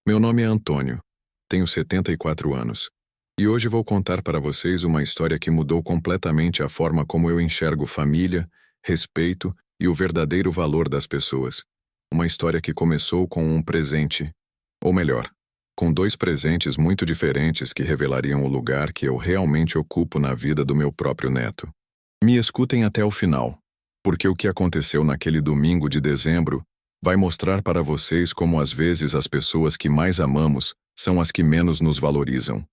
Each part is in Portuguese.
Meu nome é Antônio, tenho 74 anos, e hoje vou contar para vocês uma história que mudou completamente a forma como eu enxergo família, respeito e o verdadeiro valor das pessoas. Uma história que começou com um presente, ou melhor, com dois presentes muito diferentes que revelariam o lugar que eu realmente ocupo na vida do meu próprio neto. Me escutem até o final, porque o que aconteceu naquele domingo de dezembro vai mostrar para vocês como às vezes as pessoas que mais amamos são as que menos nos valorizam,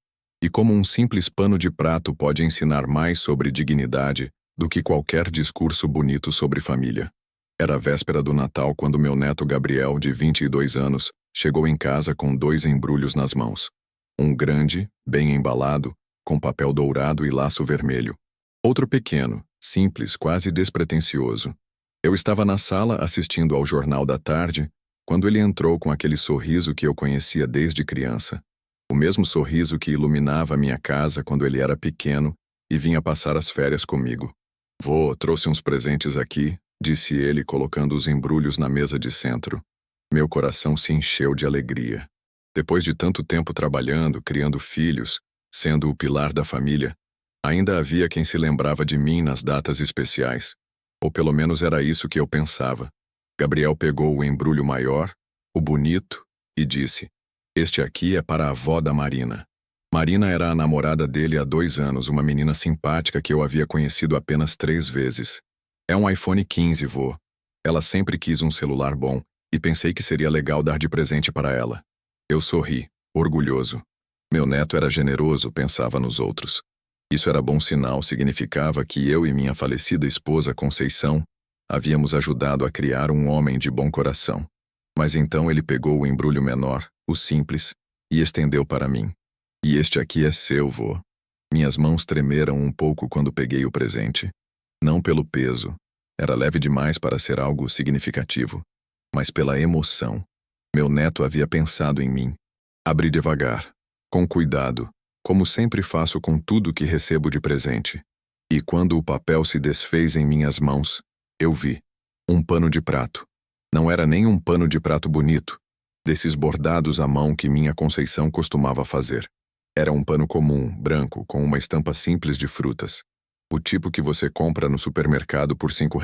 e como um simples pano de prato pode ensinar mais sobre dignidade do que qualquer discurso bonito sobre família. Era a véspera do Natal quando meu neto Gabriel, de 22 anos, chegou em casa com dois embrulhos nas mãos. Um grande, bem embalado, com papel dourado e laço vermelho. Outro pequeno, simples, quase despretensioso. Eu estava na sala assistindo ao Jornal da Tarde, quando ele entrou com aquele sorriso que eu conhecia desde criança. O mesmo sorriso que iluminava minha casa quando ele era pequeno e vinha passar as férias comigo. "Vô, trouxe uns presentes aqui", disse ele, colocando os embrulhos na mesa de centro. Meu coração se encheu de alegria. Depois de tanto tempo trabalhando, criando filhos, sendo o pilar da família, ainda havia quem se lembrava de mim nas datas especiais. Ou pelo menos era isso que eu pensava. Gabriel pegou o embrulho maior, o bonito, e disse: "Este aqui é para a avó da Marina." Marina era a namorada dele há 2 anos, uma menina simpática que eu havia conhecido apenas 3 vezes. "É um iPhone 15, vô. Ela sempre quis um celular bom, e pensei que seria legal dar de presente para ela." Eu sorri, orgulhoso. Meu neto era generoso, pensava nos outros. Isso era bom sinal, significava que eu e minha falecida esposa Conceição havíamos ajudado a criar um homem de bom coração. Mas então ele pegou o embrulho menor, o simples, e estendeu para mim. "E este aqui é seu, vô." Minhas mãos tremeram um pouco quando peguei o presente. Não pelo peso, era leve demais para ser algo significativo, mas pela emoção. Meu neto havia pensado em mim. Abri devagar, com cuidado, como sempre faço com tudo que recebo de presente. E quando o papel se desfez em minhas mãos, eu vi um pano de prato. Não era nem um pano de prato bonito, desses bordados à mão que minha Conceição costumava fazer. Era um pano comum, branco, com uma estampa simples de frutas. O tipo que você compra no supermercado por R$ 5.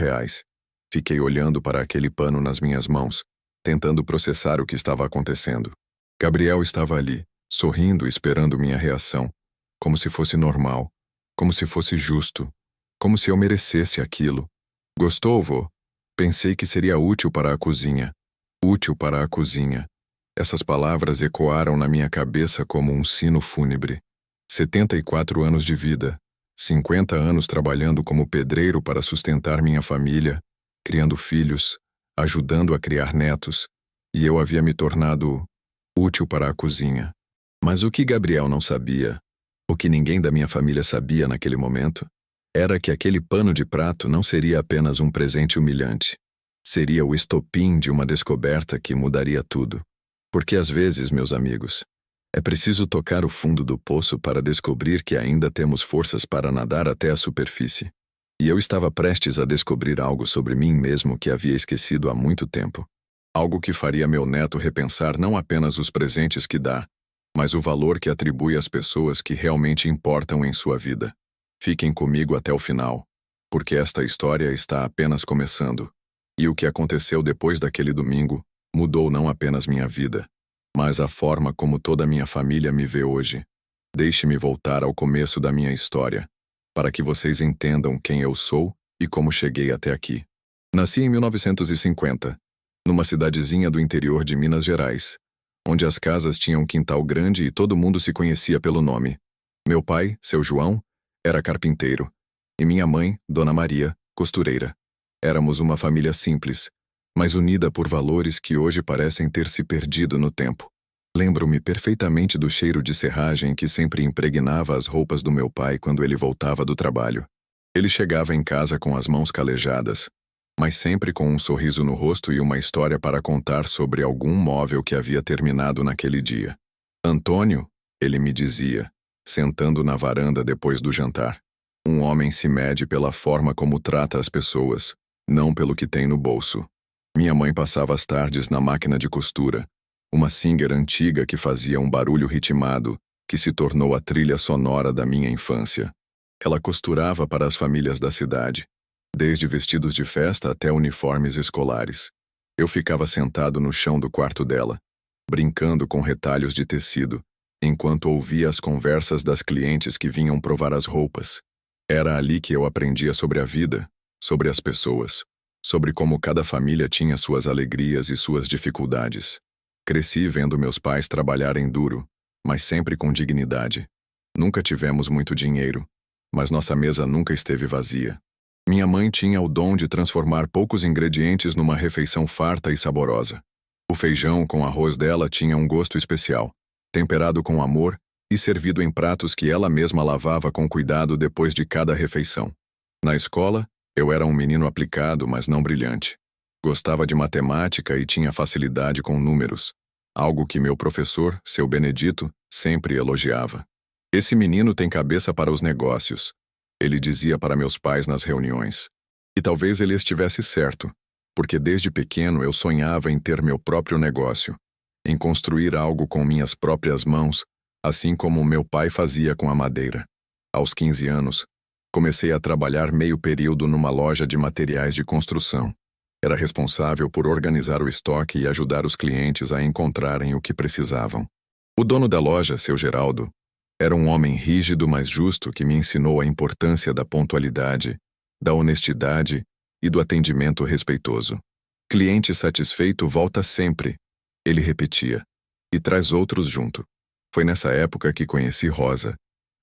Fiquei olhando para aquele pano nas minhas mãos, tentando processar o que estava acontecendo. Gabriel estava ali, sorrindo e esperando minha reação, como se fosse normal, como se fosse justo, como se eu merecesse aquilo. "Gostou, vô?" Pensei que seria útil para a cozinha. Útil para a cozinha. Essas palavras ecoaram na minha cabeça como um sino fúnebre. 74 anos de vida, 50 anos trabalhando como pedreiro para sustentar minha família, criando filhos, ajudando a criar netos, e eu havia me tornado útil para a cozinha. Mas o que Gabriel não sabia, o que ninguém da minha família sabia naquele momento, era que aquele pano de prato não seria apenas um presente humilhante. Seria o estopim de uma descoberta que mudaria tudo. Porque às vezes, meus amigos, é preciso tocar o fundo do poço para descobrir que ainda temos forças para nadar até a superfície. E eu estava prestes a descobrir algo sobre mim mesmo que havia esquecido há muito tempo. Algo que faria meu neto repensar não apenas os presentes que dá, mas o valor que atribui às pessoas que realmente importam em sua vida. Fiquem comigo até o final, porque esta história está apenas começando. E o que aconteceu depois daquele domingo mudou não apenas minha vida, mas a forma como toda a minha família me vê hoje. Deixe-me voltar ao começo da minha história, para que vocês entendam quem eu sou e como cheguei até aqui. Nasci em 1950, numa cidadezinha do interior de Minas Gerais, onde as casas tinham um quintal grande e todo mundo se conhecia pelo nome. Meu pai, seu João, era carpinteiro, e minha mãe, Dona Maria, costureira. Éramos uma família simples, mas unida por valores que hoje parecem ter se perdido no tempo. Lembro-me perfeitamente do cheiro de serragem que sempre impregnava as roupas do meu pai quando ele voltava do trabalho. Ele chegava em casa com as mãos calejadas, mas sempre com um sorriso no rosto e uma história para contar sobre algum móvel que havia terminado naquele dia. "Antônio", ele me dizia, sentando na varanda depois do jantar, "um homem se mede pela forma como trata as pessoas, não pelo que tem no bolso." Minha mãe passava as tardes na máquina de costura, uma Singer antiga que fazia um barulho ritmado que se tornou a trilha sonora da minha infância. Ela costurava para as famílias da cidade, desde vestidos de festa até uniformes escolares. Eu ficava sentado no chão do quarto dela, brincando com retalhos de tecido, enquanto ouvia as conversas das clientes que vinham provar as roupas. Era ali que eu aprendia sobre a vida, sobre as pessoas, sobre como cada família tinha suas alegrias e suas dificuldades. Cresci vendo meus pais trabalharem duro, mas sempre com dignidade. Nunca tivemos muito dinheiro, mas nossa mesa nunca esteve vazia. Minha mãe tinha o dom de transformar poucos ingredientes numa refeição farta e saborosa. O feijão com arroz dela tinha um gosto especial, temperado com amor e servido em pratos que ela mesma lavava com cuidado depois de cada refeição. Na escola, eu era um menino aplicado, mas não brilhante. Gostava de matemática e tinha facilidade com números, algo que meu professor, seu Benedito, sempre elogiava. Esse menino tem cabeça para os negócios, ele dizia para meus pais nas reuniões. E talvez ele estivesse certo, porque desde pequeno eu sonhava em ter meu próprio negócio, em construir algo com minhas próprias mãos, assim como meu pai fazia com a madeira. Aos 15 anos, comecei a trabalhar meio período numa loja de materiais de construção. Era responsável por organizar o estoque e ajudar os clientes a encontrarem o que precisavam. O dono da loja, seu Geraldo, era um homem rígido, mas justo, que me ensinou a importância da pontualidade, da honestidade e do atendimento respeitoso. Cliente satisfeito volta sempre, ele repetia, e traz outros junto. Foi nessa época que conheci Rosa,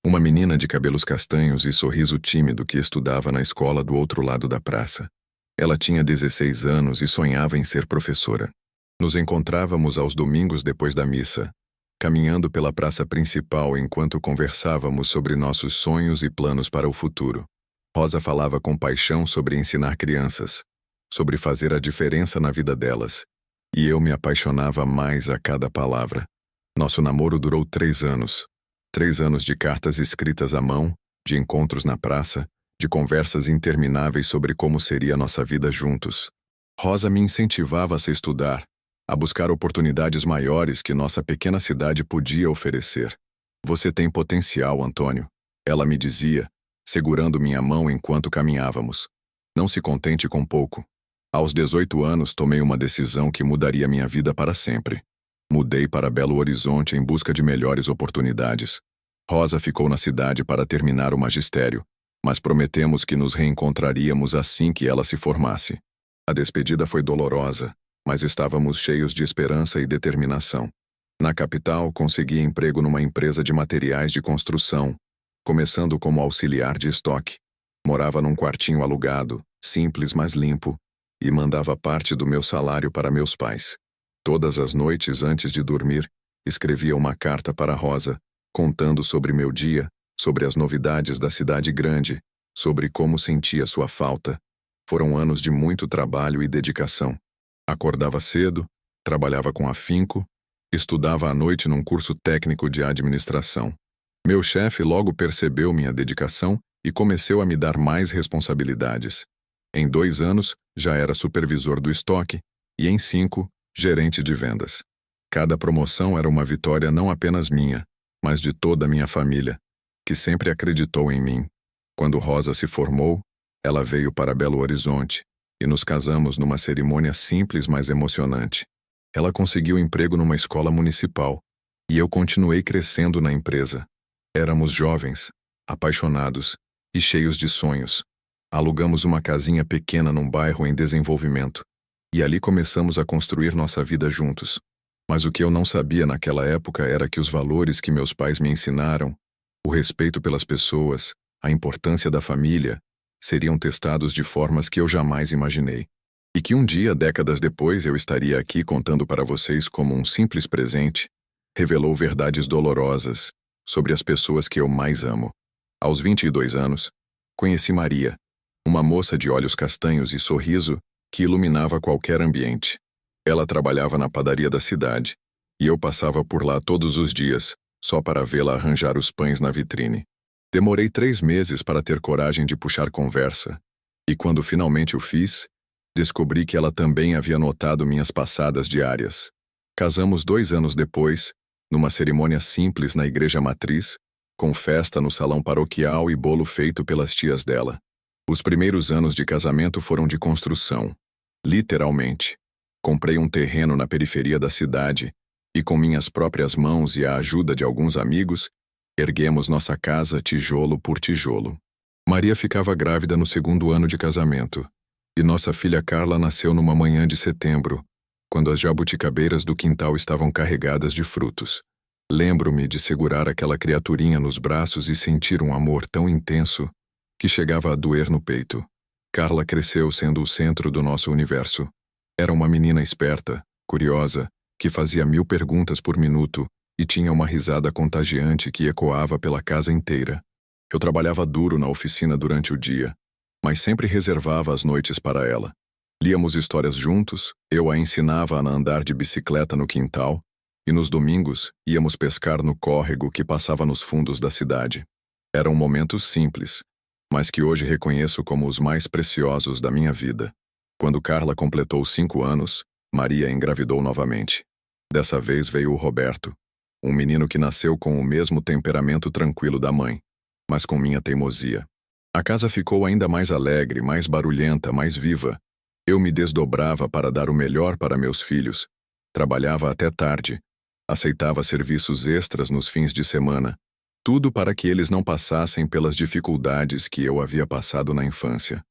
uma menina de cabelos castanhos e sorriso tímido que estudava na escola do outro lado da praça. Ela tinha 16 anos e sonhava em ser professora. Nos encontrávamos aos domingos depois da missa, caminhando pela praça principal enquanto conversávamos sobre nossos sonhos e planos para o futuro. Rosa falava com paixão sobre ensinar crianças, sobre fazer a diferença na vida delas, e eu me apaixonava mais a cada palavra. Nosso namoro durou 3 anos. 3 anos de cartas escritas à mão, de encontros na praça, de conversas intermináveis sobre como seria nossa vida juntos. Rosa me incentivava a estudar, a buscar oportunidades maiores que nossa pequena cidade podia oferecer. Você tem potencial, Antônio, ela me dizia, segurando minha mão enquanto caminhávamos. Não se contente com pouco. Aos 18 anos tomei uma decisão que mudaria minha vida para sempre. Mudei para Belo Horizonte em busca de melhores oportunidades. Rosa ficou na cidade para terminar o magistério, mas prometemos que nos reencontraríamos assim que ela se formasse. A despedida foi dolorosa, mas estávamos cheios de esperança e determinação. Na capital, consegui emprego numa empresa de materiais de construção, começando como auxiliar de estoque. Morava num quartinho alugado, simples mas limpo, e mandava parte do meu salário para meus pais. Todas as noites antes de dormir, escrevia uma carta para Rosa, contando sobre meu dia, sobre as novidades da cidade grande, sobre como sentia sua falta. Foram anos de muito trabalho e dedicação. Acordava cedo, trabalhava com afinco, estudava à noite num curso técnico de administração. Meu chefe logo percebeu minha dedicação e começou a me dar mais responsabilidades. Em 2 anos, já era supervisor do estoque e em 5, gerente de vendas. Cada promoção era uma vitória não apenas minha, mas de toda a minha família, que sempre acreditou em mim. Quando Rosa se formou, ela veio para Belo Horizonte e nos casamos numa cerimônia simples, mas emocionante. Ela conseguiu emprego numa escola municipal e eu continuei crescendo na empresa. Éramos jovens, apaixonados e cheios de sonhos. Alugamos uma casinha pequena num bairro em desenvolvimento e ali começamos a construir nossa vida juntos. Mas o que eu não sabia naquela época era que os valores que meus pais me ensinaram, o respeito pelas pessoas, a importância da família, seriam testados de formas que eu jamais imaginei. E que um dia, décadas depois, eu estaria aqui contando para vocês como um simples presente revelou verdades dolorosas sobre as pessoas que eu mais amo. Aos 22 anos, conheci Maria, uma moça de olhos castanhos e sorriso que iluminava qualquer ambiente. Ela trabalhava na padaria da cidade, e eu passava por lá todos os dias, só para vê-la arranjar os pães na vitrine. Demorei 3 meses para ter coragem de puxar conversa, e quando finalmente o fiz, descobri que ela também havia notado minhas passadas diárias. Casamos 2 anos depois, numa cerimônia simples na igreja matriz, com festa no salão paroquial e bolo feito pelas tias dela. Os primeiros anos de casamento foram de construção. Literalmente. Comprei um terreno na periferia da cidade e, com minhas próprias mãos e a ajuda de alguns amigos, erguemos nossa casa tijolo por tijolo. Maria ficava grávida no 2º ano de casamento, e nossa filha Carla nasceu numa manhã de setembro, quando as jabuticabeiras do quintal estavam carregadas de frutos. Lembro-me de segurar aquela criaturinha nos braços e sentir um amor tão intenso que chegava a doer no peito. Carla cresceu sendo o centro do nosso universo. Era uma menina esperta, curiosa, que fazia 1000 perguntas por minuto e tinha uma risada contagiante que ecoava pela casa inteira. Eu trabalhava duro na oficina durante o dia, mas sempre reservava as noites para ela. Líamos histórias juntos, eu a ensinava a andar de bicicleta no quintal, e nos domingos íamos pescar no córrego que passava nos fundos da cidade. Eram momentos simples, mas que hoje reconheço como os mais preciosos da minha vida. Quando Carla completou 5 anos, Maria engravidou novamente. Dessa vez veio o Roberto, um menino que nasceu com o mesmo temperamento tranquilo da mãe, mas com minha teimosia. A casa ficou ainda mais alegre, mais barulhenta, mais viva. Eu me desdobrava para dar o melhor para meus filhos. Trabalhava até tarde. Aceitava serviços extras nos fins de semana. Tudo para que eles não passassem pelas dificuldades que eu havia passado na infância.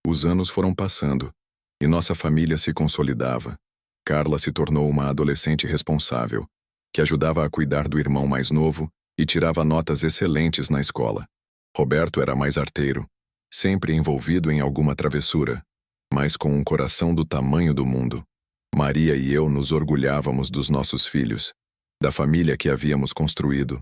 Os anos foram passando, e nossa família se consolidava. Carla se tornou uma adolescente responsável, que ajudava a cuidar do irmão mais novo e tirava notas excelentes na escola. Roberto era mais arteiro, sempre envolvido em alguma travessura, mas com um coração do tamanho do mundo. Maria e eu nos orgulhávamos dos nossos filhos, da família que havíamos construído,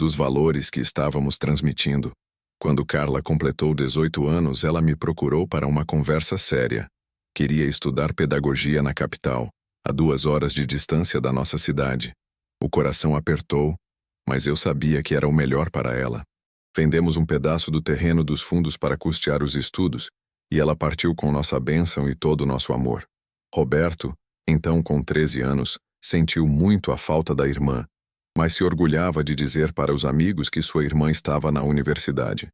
dos valores que estávamos transmitindo. Quando Carla completou 18 anos, ela me procurou para uma conversa séria. Queria estudar pedagogia na capital, a 2 horas de distância da nossa cidade. O coração apertou, mas eu sabia que era o melhor para ela. Vendemos um pedaço do terreno dos fundos para custear os estudos, e ela partiu com nossa bênção e todo o nosso amor. Roberto, então com 13 anos, sentiu muito a falta da irmã, mas se orgulhava de dizer para os amigos que sua irmã estava na universidade.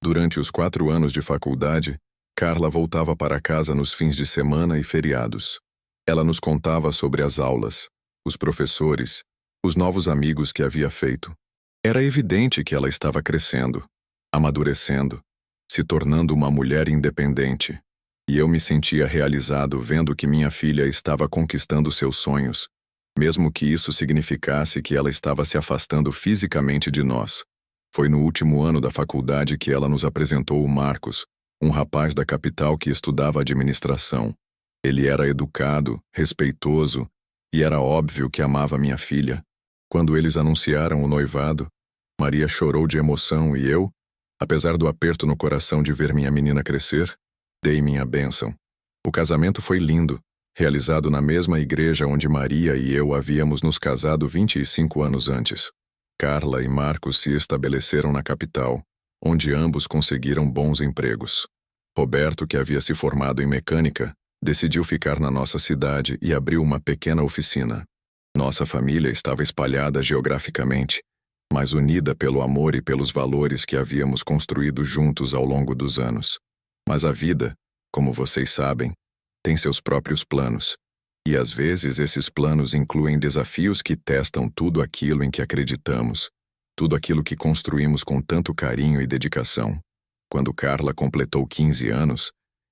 Durante os 4 anos de faculdade, Carla voltava para casa nos fins de semana e feriados. Ela nos contava sobre as aulas, os professores, os novos amigos que havia feito. Era evidente que ela estava crescendo, amadurecendo, se tornando uma mulher independente, e eu me sentia realizado vendo que minha filha estava conquistando seus sonhos, mesmo que isso significasse que ela estava se afastando fisicamente de nós. Foi no último ano da faculdade que ela nos apresentou o Marcos, um rapaz da capital que estudava administração. Ele era educado, respeitoso, e era óbvio que amava minha filha. Quando eles anunciaram o noivado, Maria chorou de emoção e eu, apesar do aperto no coração de ver minha menina crescer, dei minha bênção. O casamento foi lindo, realizado na mesma igreja onde Maria e eu havíamos nos casado 25 anos antes. Carla e Marcos se estabeleceram na capital, onde ambos conseguiram bons empregos. Roberto, que havia se formado em mecânica, decidiu ficar na nossa cidade e abriu uma pequena oficina. Nossa família estava espalhada geograficamente, mas unida pelo amor e pelos valores que havíamos construído juntos ao longo dos anos. Mas a vida, como vocês sabem, tem seus próprios planos, e às vezes esses planos incluem desafios que testam tudo aquilo em que acreditamos, tudo aquilo que construímos com tanto carinho e dedicação. Quando Carla completou 15 anos,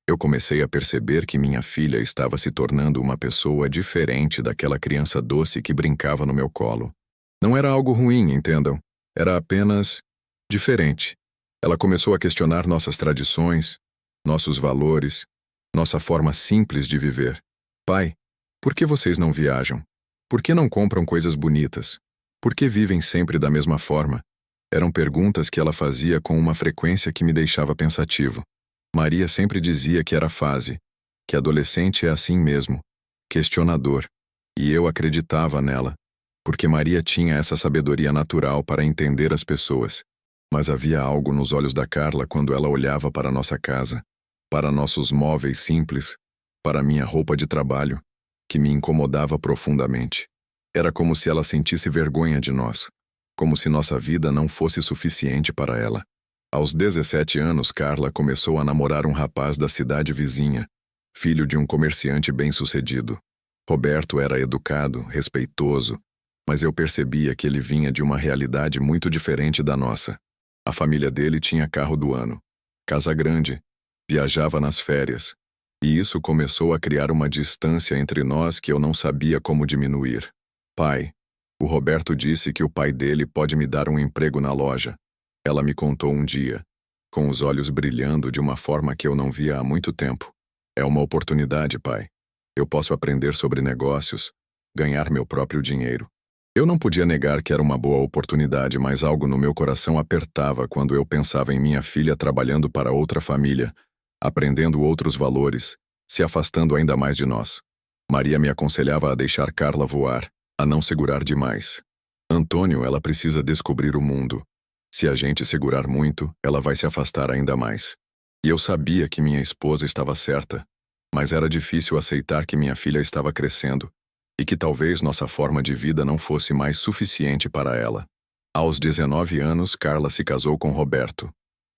eu comecei a perceber que minha filha estava se tornando uma pessoa diferente daquela criança doce que brincava no meu colo. Não era algo ruim, entendam. Era apenas diferente. Ela começou a questionar nossas tradições, nossos valores, nossa forma simples de viver. Pai, por que vocês não viajam? Por que não compram coisas bonitas? Por que vivem sempre da mesma forma? Eram perguntas que ela fazia com uma frequência que me deixava pensativo. Maria sempre dizia que era fase, que adolescente é assim mesmo, questionador, e eu acreditava nela, porque Maria tinha essa sabedoria natural para entender as pessoas. Mas havia algo nos olhos da Carla quando ela olhava para nossa casa, para nossos móveis simples, para minha roupa de trabalho, que me incomodava profundamente. Era como se ela sentisse vergonha de nós, como se nossa vida não fosse suficiente para ela. Aos 17 anos, Carla começou a namorar um rapaz da cidade vizinha, filho de um comerciante bem-sucedido. Roberto era educado, respeitoso, mas eu percebia que ele vinha de uma realidade muito diferente da nossa. A família dele tinha carro do ano, casa grande, viajava nas férias, e isso começou a criar uma distância entre nós que eu não sabia como diminuir. Pai, o Roberto disse que o pai dele pode me dar um emprego na loja. Ela me contou um dia, com os olhos brilhando de uma forma que eu não via há muito tempo. É uma oportunidade, pai. Eu posso aprender sobre negócios, ganhar meu próprio dinheiro. Eu não podia negar que era uma boa oportunidade, mas algo no meu coração apertava quando eu pensava em minha filha trabalhando para outra família, aprendendo outros valores, se afastando ainda mais de nós. Maria me aconselhava a deixar Carla voar, a não segurar demais. Antônio, ela precisa descobrir o mundo. Se a gente segurar muito, ela vai se afastar ainda mais. E eu sabia que minha esposa estava certa, mas era difícil aceitar que minha filha estava crescendo e que talvez nossa forma de vida não fosse mais suficiente para ela. Aos 19 anos, Carla se casou com Roberto.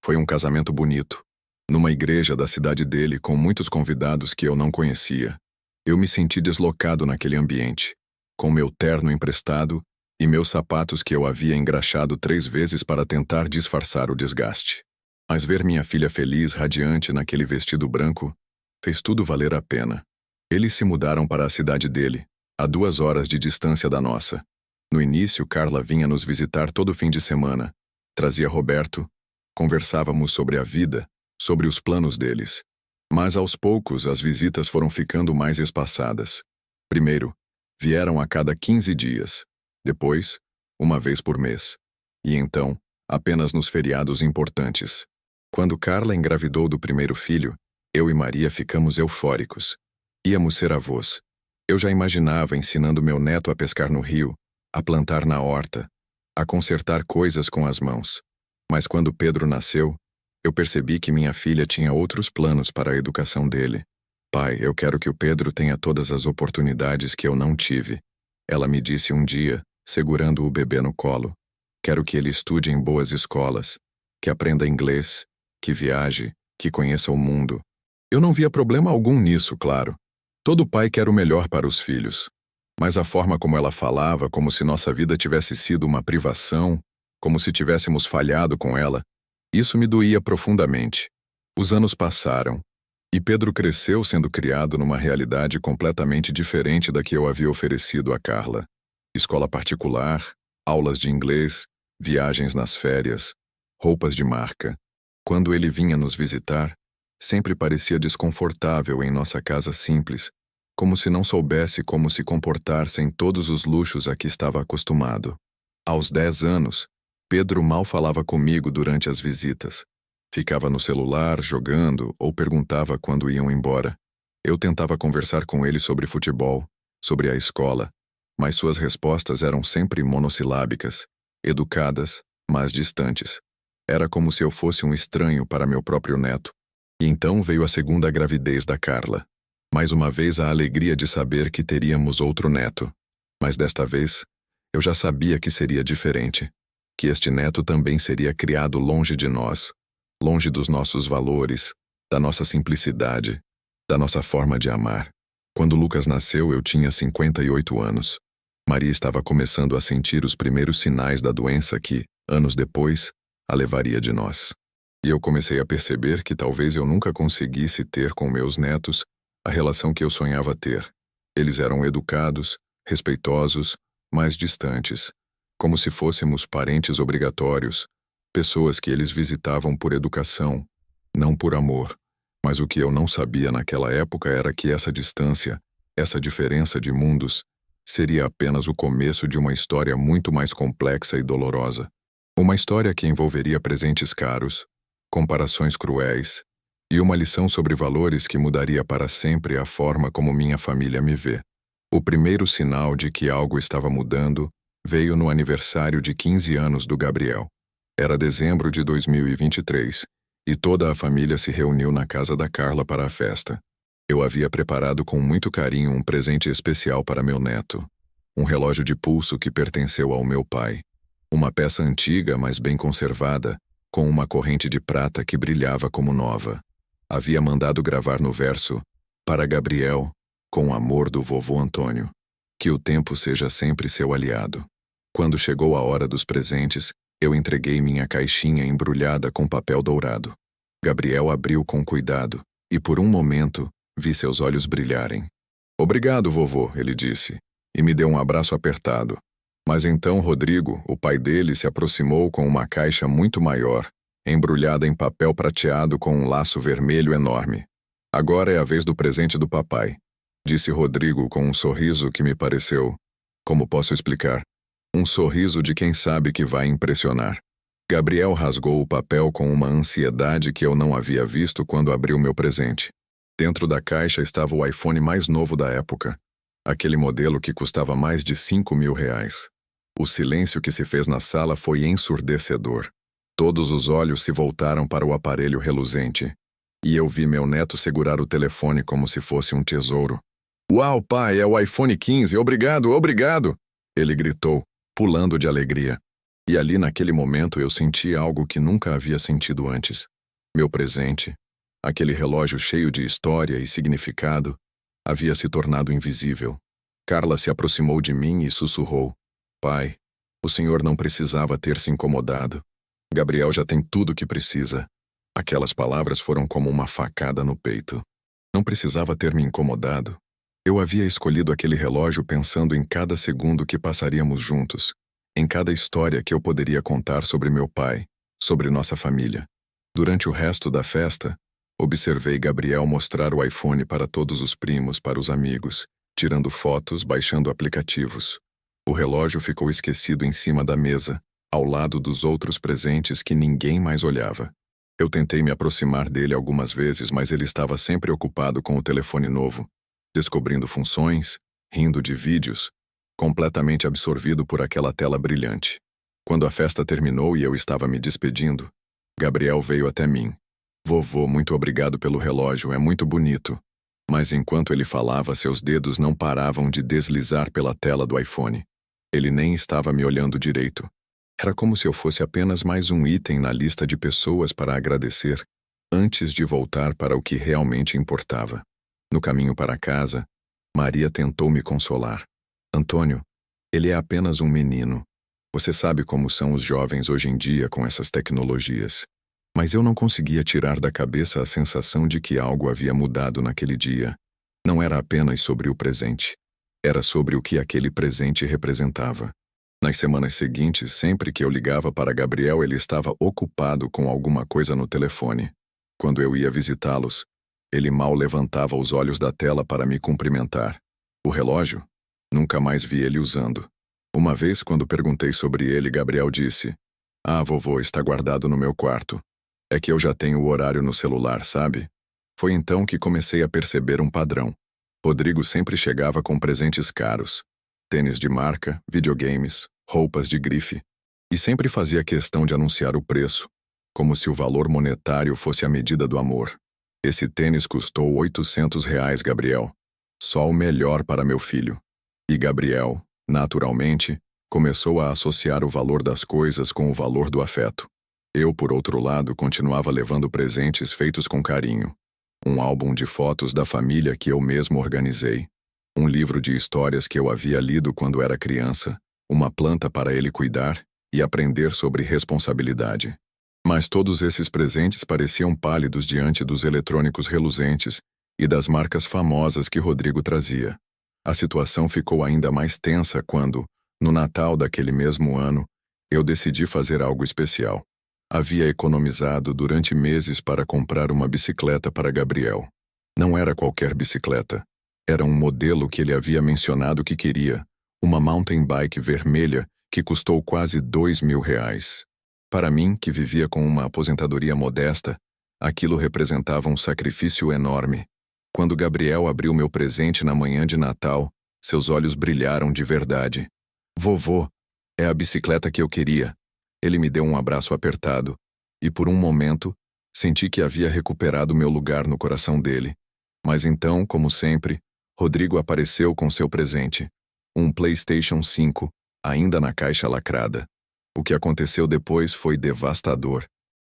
Foi um casamento bonito, numa igreja da cidade dele com muitos convidados que eu não conhecia. Eu me senti deslocado naquele ambiente, com meu terno emprestado e meus sapatos que eu havia engraxado 3 vezes para tentar disfarçar o desgaste. Mas ver minha filha feliz, radiante naquele vestido branco, fez tudo valer a pena. Eles se mudaram para a cidade dele, a 2 horas de distância da nossa. No início, Carla vinha nos visitar todo fim de semana. Trazia Roberto, conversávamos sobre a vida, sobre os planos deles. Mas aos poucos as visitas foram ficando mais espaçadas. Primeiro, vieram a cada 15 dias. Depois, uma vez por mês. E então, apenas nos feriados importantes. Quando Carla engravidou do primeiro filho, eu e Maria ficamos eufóricos. Íamos ser avós. Eu já imaginava ensinando meu neto a pescar no rio, a plantar na horta, a consertar coisas com as mãos. Mas quando Pedro nasceu, eu percebi que minha filha tinha outros planos para a educação dele. Pai, eu quero que o Pedro tenha todas as oportunidades que eu não tive. Ela me disse um dia, segurando o bebê no colo. Quero que ele estude em boas escolas, que aprenda inglês, que viaje, que conheça o mundo. Eu não via problema algum nisso, claro. Todo pai quer o melhor para os filhos. Mas a forma como ela falava, como se nossa vida tivesse sido uma privação, como se tivéssemos falhado com ela, isso me doía profundamente. Os anos passaram, e Pedro cresceu sendo criado numa realidade completamente diferente da que eu havia oferecido a Carla. Escola particular, aulas de inglês, viagens nas férias, roupas de marca. Quando ele vinha nos visitar, sempre parecia desconfortável em nossa casa simples, como se não soubesse como se comportar sem todos os luxos a que estava acostumado. Aos 10 anos, Pedro mal falava comigo durante as visitas. Ficava no celular, jogando, ou perguntava quando iam embora. Eu tentava conversar com ele sobre futebol, sobre a escola, mas suas respostas eram sempre monossilábicas, educadas, mas distantes. Era como se eu fosse um estranho para meu próprio neto. E então veio a segunda gravidez da Carla. Mais uma vez a alegria de saber que teríamos outro neto. Mas desta vez, eu já sabia que seria diferente. Que este neto também seria criado longe de nós, longe dos nossos valores, da nossa simplicidade, da nossa forma de amar. Quando Lucas nasceu, eu tinha 58 anos. Maria estava começando a sentir os primeiros sinais da doença que, anos depois, a levaria de nós. E eu comecei a perceber que talvez eu nunca conseguisse ter com meus netos a relação que eu sonhava ter. Eles eram educados, respeitosos, mas distantes, como se fôssemos parentes obrigatórios, pessoas que eles visitavam por educação, não por amor. Mas o que eu não sabia naquela época era que essa distância, essa diferença de mundos, seria apenas o começo de uma história muito mais complexa e dolorosa. Uma história que envolveria presentes caros, comparações cruéis e uma lição sobre valores que mudaria para sempre a forma como minha família me vê. O primeiro sinal de que algo estava mudando veio no aniversário de 15 anos do Gabriel. Era dezembro de 2023 e toda a família se reuniu na casa da Carla para a festa. Eu havia preparado com muito carinho um presente especial para meu neto. Um relógio de pulso que pertenceu ao meu pai. Uma peça antiga, mas bem conservada, com uma corrente de prata que brilhava como nova. Havia mandado gravar no verso: para Gabriel, com amor do vovô Antônio. Que o tempo seja sempre seu aliado. Quando chegou a hora dos presentes, eu entreguei minha caixinha embrulhada com papel dourado. Gabriel abriu com cuidado, e por um momento, vi seus olhos brilharem. Obrigado, vovô, ele disse, e me deu um abraço apertado. Mas então Rodrigo, o pai dele, se aproximou com uma caixa muito maior, embrulhada em papel prateado com um laço vermelho enorme. Agora é a vez do presente do papai, disse Rodrigo com um sorriso que me pareceu, como posso explicar, um sorriso de quem sabe que vai impressionar. Gabriel rasgou o papel com uma ansiedade que eu não havia visto quando abriu meu presente. Dentro da caixa estava o iPhone mais novo da época, aquele modelo que custava mais de R$ 5.000. O silêncio que se fez na sala foi ensurdecedor. Todos os olhos se voltaram para o aparelho reluzente, e eu vi meu neto segurar o telefone como se fosse um tesouro. Uau, pai, é o iPhone 15, obrigado, obrigado! Ele gritou, pulando de alegria. E ali naquele momento eu senti algo que nunca havia sentido antes. Meu presente, aquele relógio cheio de história e significado, havia se tornado invisível. Carla se aproximou de mim e sussurrou: pai, o senhor não precisava ter se incomodado. Gabriel já tem tudo o que precisa. Aquelas palavras foram como uma facada no peito. Não precisava ter me incomodado. Eu havia escolhido aquele relógio pensando em cada segundo que passaríamos juntos, em cada história que eu poderia contar sobre meu pai, sobre nossa família. Durante o resto da festa, observei Gabriel mostrar o iPhone para todos os primos, para os amigos, tirando fotos, baixando aplicativos. O relógio ficou esquecido em cima da mesa, ao lado dos outros presentes que ninguém mais olhava. Eu tentei me aproximar dele algumas vezes, mas ele estava sempre ocupado com o telefone novo, descobrindo funções, rindo de vídeos, completamente absorvido por aquela tela brilhante. Quando a festa terminou e eu estava me despedindo, Gabriel veio até mim. Vovô, muito obrigado pelo relógio, é muito bonito. Mas enquanto ele falava, seus dedos não paravam de deslizar pela tela do iPhone. Ele nem estava me olhando direito. Era como se eu fosse apenas mais um item na lista de pessoas para agradecer, antes de voltar para o que realmente importava. No caminho para casa, Maria tentou me consolar. Antônio, ele é apenas um menino. Você sabe como são os jovens hoje em dia com essas tecnologias. Mas eu não conseguia tirar da cabeça a sensação de que algo havia mudado naquele dia. Não era apenas sobre o presente. Era sobre o que aquele presente representava. Nas semanas seguintes, sempre que eu ligava para Gabriel, ele estava ocupado com alguma coisa no telefone. Quando eu ia visitá-los, ele mal levantava os olhos da tela para me cumprimentar. O relógio? Nunca mais vi ele usando. Uma vez, quando perguntei sobre ele, Gabriel disse: "Ah, vovô, está guardado no meu quarto. É que eu já tenho o horário no celular, sabe?" Foi então que comecei a perceber um padrão. Rodrigo sempre chegava com presentes caros. Tênis de marca, videogames, roupas de grife. E sempre fazia questão de anunciar o preço, como se o valor monetário fosse a medida do amor. Esse tênis custou R$ 800, Gabriel. Só o melhor para meu filho. E Gabriel, naturalmente, começou a associar o valor das coisas com o valor do afeto. Eu, por outro lado, continuava levando presentes feitos com carinho. Um álbum de fotos da família que eu mesmo organizei. Um livro de histórias que eu havia lido quando era criança. Uma planta para ele cuidar e aprender sobre responsabilidade. Mas todos esses presentes pareciam pálidos diante dos eletrônicos reluzentes e das marcas famosas que Rodrigo trazia. A situação ficou ainda mais tensa quando, no Natal daquele mesmo ano, eu decidi fazer algo especial. Havia economizado durante meses para comprar uma bicicleta para Gabriel. Não era qualquer bicicleta. Era um modelo que ele havia mencionado que queria, uma mountain bike vermelha que custou quase R$ 2.000. Para mim, que vivia com uma aposentadoria modesta, aquilo representava um sacrifício enorme. Quando Gabriel abriu meu presente na manhã de Natal, seus olhos brilharam de verdade. Vovô, é a bicicleta que eu queria. Ele me deu um abraço apertado, e por um momento, senti que havia recuperado meu lugar no coração dele. Mas então, como sempre, Rodrigo apareceu com seu presente. Um PlayStation 5, ainda na caixa lacrada. O que aconteceu depois foi devastador.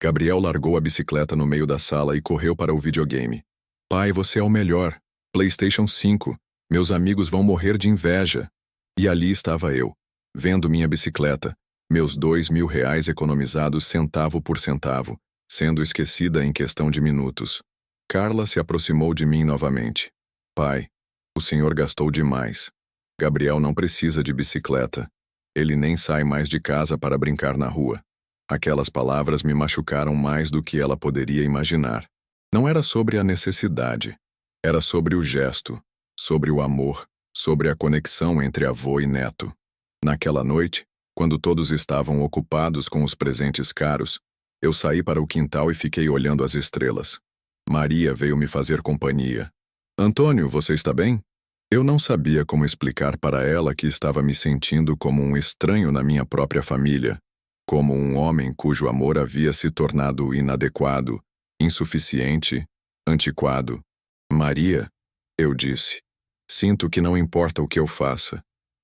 Gabriel largou a bicicleta no meio da sala e correu para o videogame. Pai, você é o melhor. PlayStation 5. Meus amigos vão morrer de inveja. E ali estava eu, vendo minha bicicleta, meus R$ 2.000 economizados centavo por centavo, sendo esquecida em questão de minutos. Carla se aproximou de mim novamente. Pai, o senhor gastou demais. Gabriel não precisa de bicicleta. Ele nem sai mais de casa para brincar na rua. Aquelas palavras me machucaram mais do que ela poderia imaginar. Não era sobre a necessidade. Era sobre o gesto, sobre o amor, sobre a conexão entre avô e neto. Naquela noite, quando todos estavam ocupados com os presentes caros, eu saí para o quintal e fiquei olhando as estrelas. Maria veio me fazer companhia. Antônio, você está bem? Eu não sabia como explicar para ela que estava me sentindo como um estranho na minha própria família, como um homem cujo amor havia se tornado inadequado, insuficiente, antiquado. Maria, eu disse, sinto que não importa o que eu faça,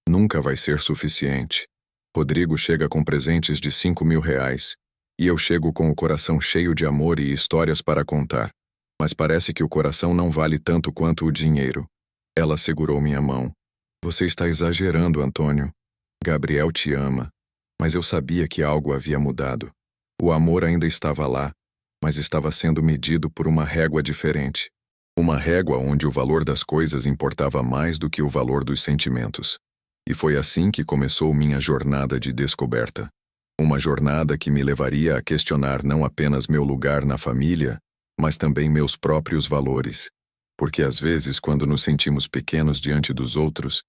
nunca vai ser suficiente. Rodrigo chega com presentes de R$ 5.000 e eu chego com o coração cheio de amor e histórias para contar, mas parece que o coração não vale tanto quanto o dinheiro. Ela segurou minha mão. Você está exagerando, Antônio. Gabriel te ama. Mas eu sabia que algo havia mudado. O amor ainda estava lá, mas estava sendo medido por uma régua diferente. Uma régua onde o valor das coisas importava mais do que o valor dos sentimentos. E foi assim que começou minha jornada de descoberta. Uma jornada que me levaria a questionar não apenas meu lugar na família, mas também meus próprios valores. Porque às vezes, quando nos sentimos pequenos diante dos outros,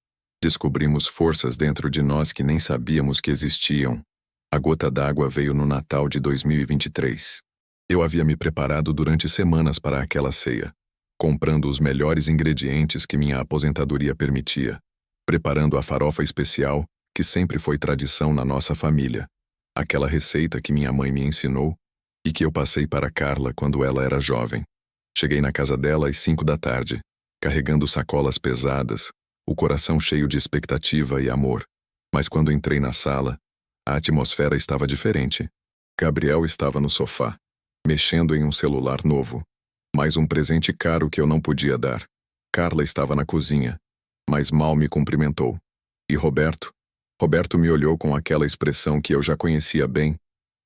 descobrimos forças dentro de nós que nem sabíamos que existiam. A gota d'água veio no Natal de 2023. Eu havia me preparado durante semanas para aquela ceia, comprando os melhores ingredientes que minha aposentadoria permitia, preparando a farofa especial, que sempre foi tradição na nossa família, aquela receita que minha mãe me ensinou e que eu passei para Carla quando ela era jovem. Cheguei na casa dela às 5 da tarde, carregando sacolas pesadas, o coração cheio de expectativa e amor. Mas quando entrei na sala, a atmosfera estava diferente. Gabriel estava no sofá, mexendo em um celular novo, mais um presente caro que eu não podia dar. Carla estava na cozinha, mas mal me cumprimentou. E Roberto? Roberto me olhou com aquela expressão que eu já conhecia bem,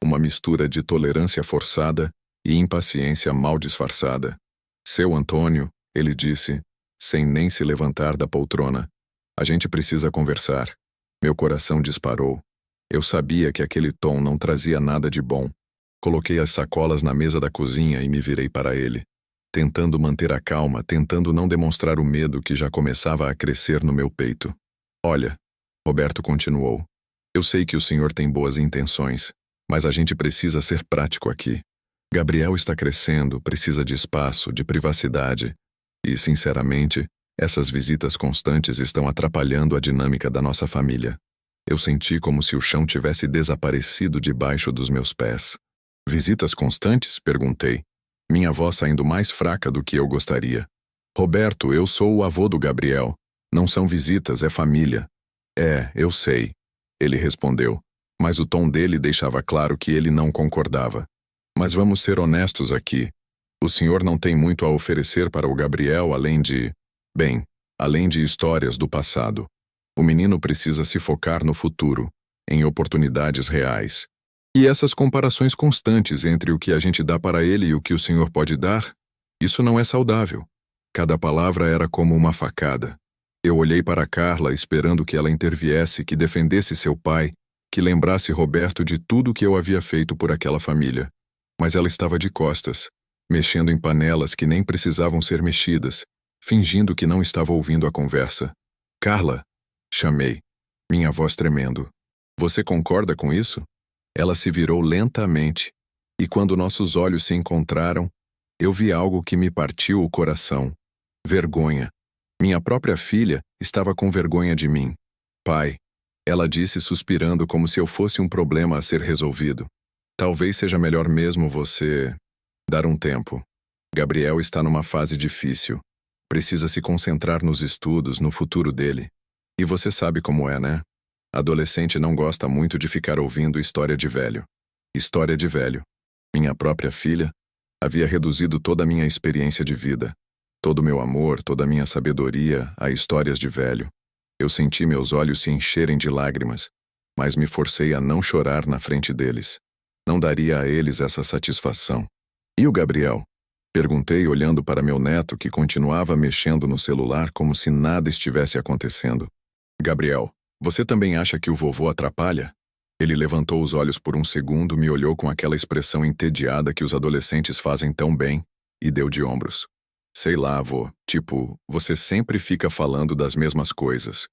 uma mistura de tolerância forçada e impaciência mal disfarçada. Seu Antônio, ele disse, sem nem se levantar da poltrona. A gente precisa conversar. Meu coração disparou. Eu sabia que aquele tom não trazia nada de bom. Coloquei as sacolas na mesa da cozinha e me virei para ele, tentando manter a calma, tentando não demonstrar o medo que já começava a crescer no meu peito. Olha, Roberto continuou, eu sei que o senhor tem boas intenções, mas a gente precisa ser prático aqui. Gabriel está crescendo, precisa de espaço, de privacidade. E, sinceramente, essas visitas constantes estão atrapalhando a dinâmica da nossa família. Eu senti como se o chão tivesse desaparecido debaixo dos meus pés. Visitas constantes? Perguntei, minha voz saindo mais fraca do que eu gostaria. Roberto, eu sou o avô do Gabriel. Não são visitas, é família. É, eu sei, ele respondeu, mas o tom dele deixava claro que ele não concordava. Mas vamos ser honestos aqui. O senhor não tem muito a oferecer para o Gabriel além de histórias do passado. O menino precisa se focar no futuro, em oportunidades reais. E essas comparações constantes entre o que a gente dá para ele e o que o senhor pode dar, isso não é saudável. Cada palavra era como uma facada. Eu olhei para Carla esperando que ela interviesse, que defendesse seu pai, que lembrasse Roberto de tudo que eu havia feito por aquela família. Mas ela estava de costas, mexendo em panelas que nem precisavam ser mexidas, fingindo que não estava ouvindo a conversa. Carla, chamei, minha voz tremendo. Você concorda com isso? Ela se virou lentamente, e quando nossos olhos se encontraram, eu vi algo que me partiu o coração. Vergonha. Minha própria filha estava com vergonha de mim. Pai, ela disse suspirando como se eu fosse um problema a ser resolvido. Talvez seja melhor mesmo você dar um tempo. Gabriel está numa fase difícil. Precisa se concentrar nos estudos, no futuro dele. E você sabe como é, né? Adolescente não gosta muito de ficar ouvindo história de velho. História de velho. Minha própria filha havia reduzido toda a minha experiência de vida, todo o meu amor, toda a minha sabedoria a histórias de velho. Eu senti meus olhos se encherem de lágrimas, mas me forcei a não chorar na frente deles. Não daria a eles essa satisfação. E o Gabriel? Perguntei olhando para meu neto que continuava mexendo no celular como se nada estivesse acontecendo. Gabriel, você também acha que o vovô atrapalha? Ele levantou os olhos por um segundo, me olhou com aquela expressão entediada que os adolescentes fazem tão bem e deu de ombros. Sei lá, avô, tipo, você sempre fica falando das mesmas coisas.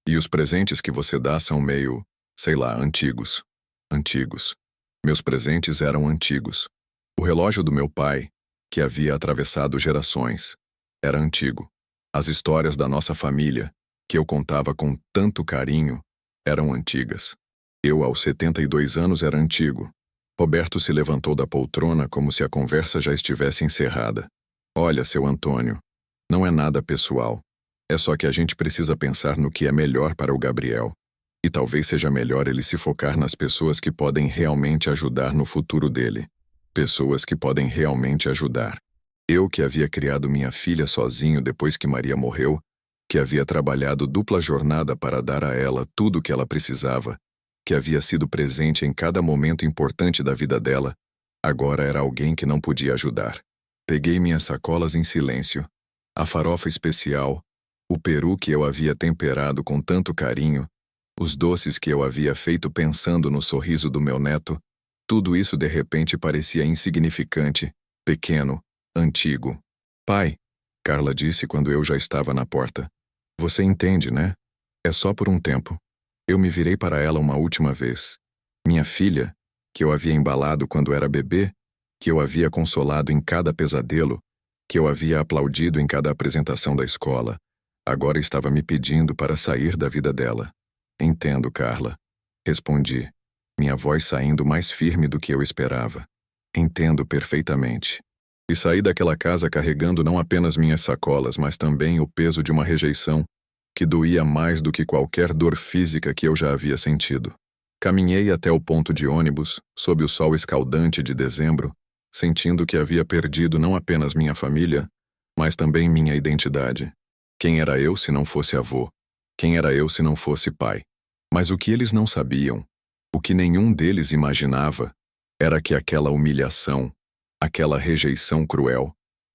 E os presentes que você dá são meio, sei lá, antigos. Antigos. Meus presentes eram antigos. O relógio do meu pai, que havia atravessado gerações, era antigo. As histórias da nossa família, que eu contava com tanto carinho, eram antigas. Eu, aos 72 anos, era antigo. Roberto se levantou da poltrona como se a conversa já estivesse encerrada. Olha, seu Antônio, não é nada pessoal. É só que a gente precisa pensar no que é melhor para o Gabriel. E talvez seja melhor ele se focar nas pessoas que podem realmente ajudar no futuro dele. Pessoas que podem realmente ajudar. Eu, que havia criado minha filha sozinho depois que Maria morreu, que havia trabalhado dupla jornada para dar a ela tudo o que ela precisava, que havia sido presente em cada momento importante da vida dela, agora era alguém que não podia ajudar. Peguei minhas sacolas em silêncio. A farofa especial, o peru que eu havia temperado com tanto carinho, os doces que eu havia feito pensando no sorriso do meu neto, tudo isso de repente parecia insignificante, pequeno, antigo. Pai, Carla disse quando eu já estava na porta. Você entende, né? É só por um tempo. Eu me virei para ela uma última vez. Minha filha, que eu havia embalado quando era bebê, que eu havia consolado em cada pesadelo, que eu havia aplaudido em cada apresentação da escola, agora estava me pedindo para sair da vida dela. Entendo, Carla. Respondi, minha voz saindo mais firme do que eu esperava. Entendo perfeitamente. E saí daquela casa carregando não apenas minhas sacolas, mas também o peso de uma rejeição que doía mais do que qualquer dor física que eu já havia sentido. Caminhei até o ponto de ônibus, sob o sol escaldante de dezembro, sentindo que havia perdido não apenas minha família, mas também minha identidade. Quem era eu se não fosse avô? Quem era eu se não fosse pai? Mas o que eles não sabiam, o que nenhum deles imaginava, era que aquela humilhação, aquela rejeição cruel,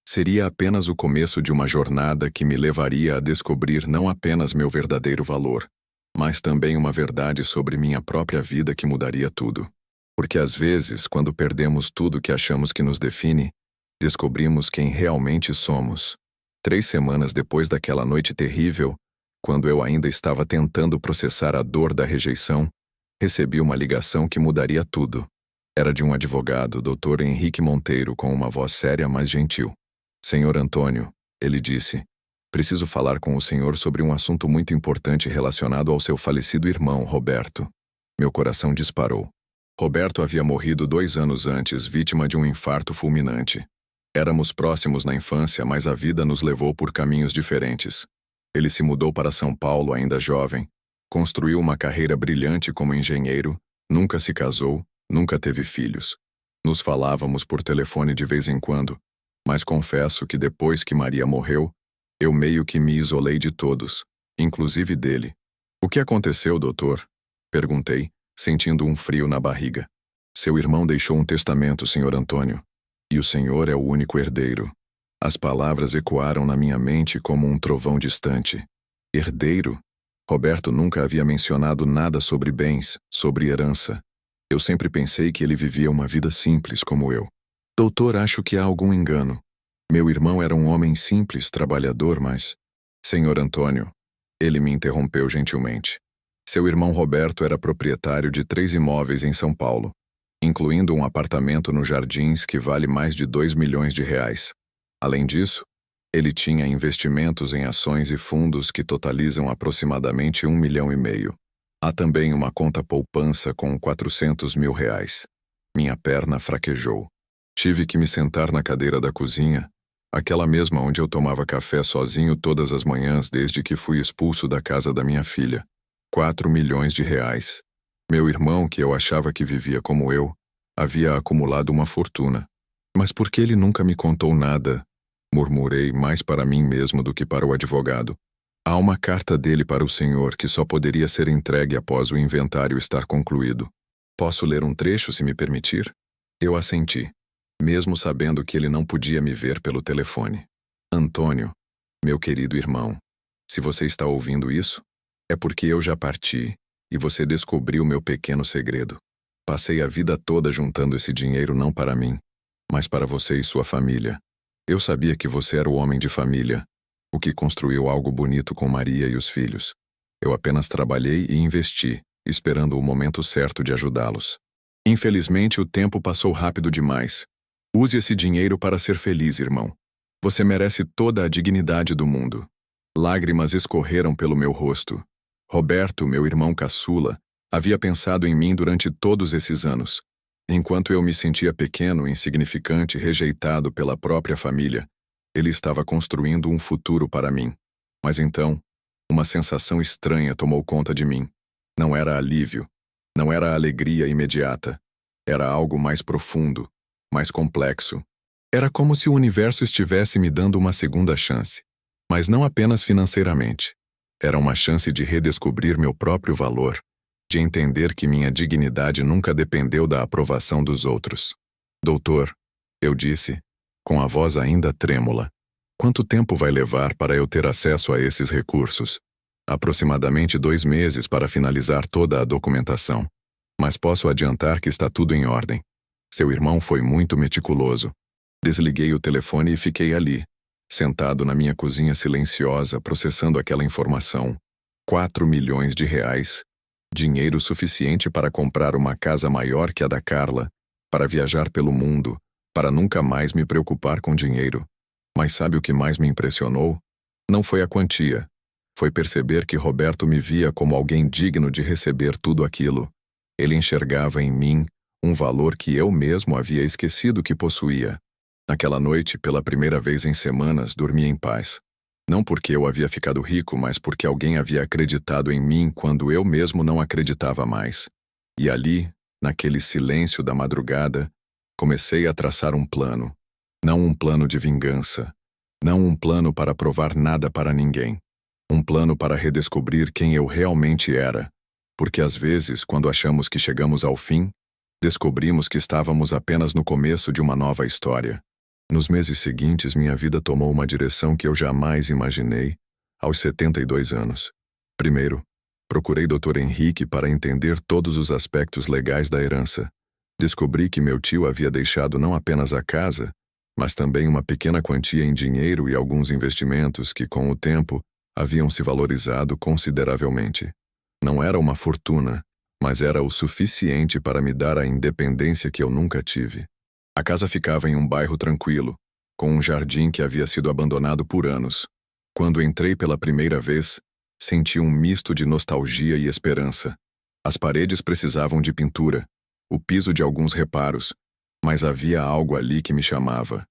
seria apenas o começo de uma jornada que me levaria a descobrir não apenas meu verdadeiro valor, mas também uma verdade sobre minha própria vida que mudaria tudo. Porque às vezes, quando perdemos tudo que achamos que nos define, descobrimos quem realmente somos. 3 semanas depois daquela noite terrível, quando eu ainda estava tentando processar a dor da rejeição, recebi uma ligação que mudaria tudo. Era de um advogado, Dr. Henrique Monteiro, com uma voz séria, mas gentil. Senhor Antônio, ele disse, preciso falar com o senhor sobre um assunto muito importante relacionado ao seu falecido irmão, Roberto. Meu coração disparou. Roberto havia morrido 2 anos antes, vítima de um infarto fulminante. Éramos próximos na infância, mas a vida nos levou por caminhos diferentes. Ele se mudou para São Paulo ainda jovem, construiu uma carreira brilhante como engenheiro, nunca se casou, nunca teve filhos. Nos falávamos por telefone de vez em quando, mas confesso que depois que Maria morreu, eu meio que me isolei de todos, inclusive dele. O que aconteceu, doutor? Perguntei, sentindo um frio na barriga. Seu irmão deixou um testamento, senhor Antônio, e o senhor é o único herdeiro. As palavras ecoaram na minha mente como um trovão distante. Herdeiro? Roberto nunca havia mencionado nada sobre bens, sobre herança. Eu sempre pensei que ele vivia uma vida simples como eu. Doutor, acho que há algum engano. Meu irmão era um homem simples, trabalhador, mas... Senhor Antônio, ele me interrompeu gentilmente. Seu irmão Roberto era proprietário de 3 imóveis em São Paulo, incluindo um apartamento no Jardins que vale mais de 2 milhões de reais. Além disso, ele tinha investimentos em ações e fundos que totalizam aproximadamente 1,5 milhão. Há também uma conta poupança com 400 mil reais. Minha perna fraquejou. Tive que me sentar na cadeira da cozinha, Aquela mesma onde eu tomava café sozinho todas as manhãs desde que fui expulso da casa da minha filha. 4 milhões de reais. Meu irmão, que eu achava que vivia como eu, havia acumulado uma fortuna. Mas por que ele nunca me contou nada? Murmurei mais para mim mesmo do que para o advogado. Há uma carta dele para o senhor que só poderia ser entregue após o inventário estar concluído. Posso ler um trecho, se me permitir? Eu assenti, mesmo sabendo que ele não podia me ver pelo telefone. Antônio, meu querido irmão, se você está ouvindo isso, é porque eu já parti e você descobriu meu pequeno segredo. Passei a vida toda juntando esse dinheiro não para mim, mas para você e sua família. Eu sabia que você era o homem de família, o que construiu algo bonito com Maria e os filhos. Eu apenas trabalhei e investi, esperando o momento certo de ajudá-los. Infelizmente, o tempo passou rápido demais. Use esse dinheiro para ser feliz, irmão. Você merece toda a dignidade do mundo. Lágrimas escorreram pelo meu rosto. Roberto, meu irmão caçula, havia pensado em mim durante todos esses anos. Enquanto eu me sentia pequeno, insignificante, rejeitado pela própria família, ele estava construindo um futuro para mim. Mas então, uma sensação estranha tomou conta de mim. Não era alívio. Não era alegria imediata. Era algo mais profundo, mais complexo. Era como se o universo estivesse me dando uma segunda chance. Mas não apenas financeiramente. Era uma chance de redescobrir meu próprio valor, de entender que minha dignidade nunca dependeu da aprovação dos outros. Doutor, eu disse, com a voz ainda trêmula, quanto tempo vai levar para eu ter acesso a esses recursos? Aproximadamente 2 meses para finalizar toda a documentação. Mas posso adiantar que está tudo em ordem. Seu irmão foi muito meticuloso. Desliguei o telefone e fiquei ali, sentado na minha cozinha silenciosa, processando aquela informação. 4 milhões de reais. Dinheiro suficiente para comprar uma casa maior que a da Carla, para viajar pelo mundo, para nunca mais me preocupar com dinheiro. Mas sabe o que mais me impressionou? Não foi a quantia. Foi perceber que Roberto me via como alguém digno de receber tudo aquilo. Ele enxergava em mim um valor que eu mesmo havia esquecido que possuía. Naquela noite, pela primeira vez em semanas, dormi em paz. Não porque eu havia ficado rico, mas porque alguém havia acreditado em mim quando eu mesmo não acreditava mais. E ali, naquele silêncio da madrugada, comecei a traçar um plano. Não um plano de vingança. Não um plano para provar nada para ninguém. Um plano para redescobrir quem eu realmente era. Porque às vezes, quando achamos que chegamos ao fim, descobrimos que estávamos apenas no começo de uma nova história. Nos meses seguintes, minha vida tomou uma direção que eu jamais imaginei, aos 72 anos. Primeiro, procurei Dr. Henrique para entender todos os aspectos legais da herança. Descobri que meu tio havia deixado não apenas a casa, mas também uma pequena quantia em dinheiro e alguns investimentos que, com o tempo, haviam se valorizado consideravelmente. Não era uma fortuna, mas era o suficiente para me dar a independência que eu nunca tive. A casa ficava em um bairro tranquilo, com um jardim que havia sido abandonado por anos. Quando entrei pela primeira vez, senti um misto de nostalgia e esperança. As paredes precisavam de pintura, o piso de alguns reparos, mas havia algo ali que me chamava.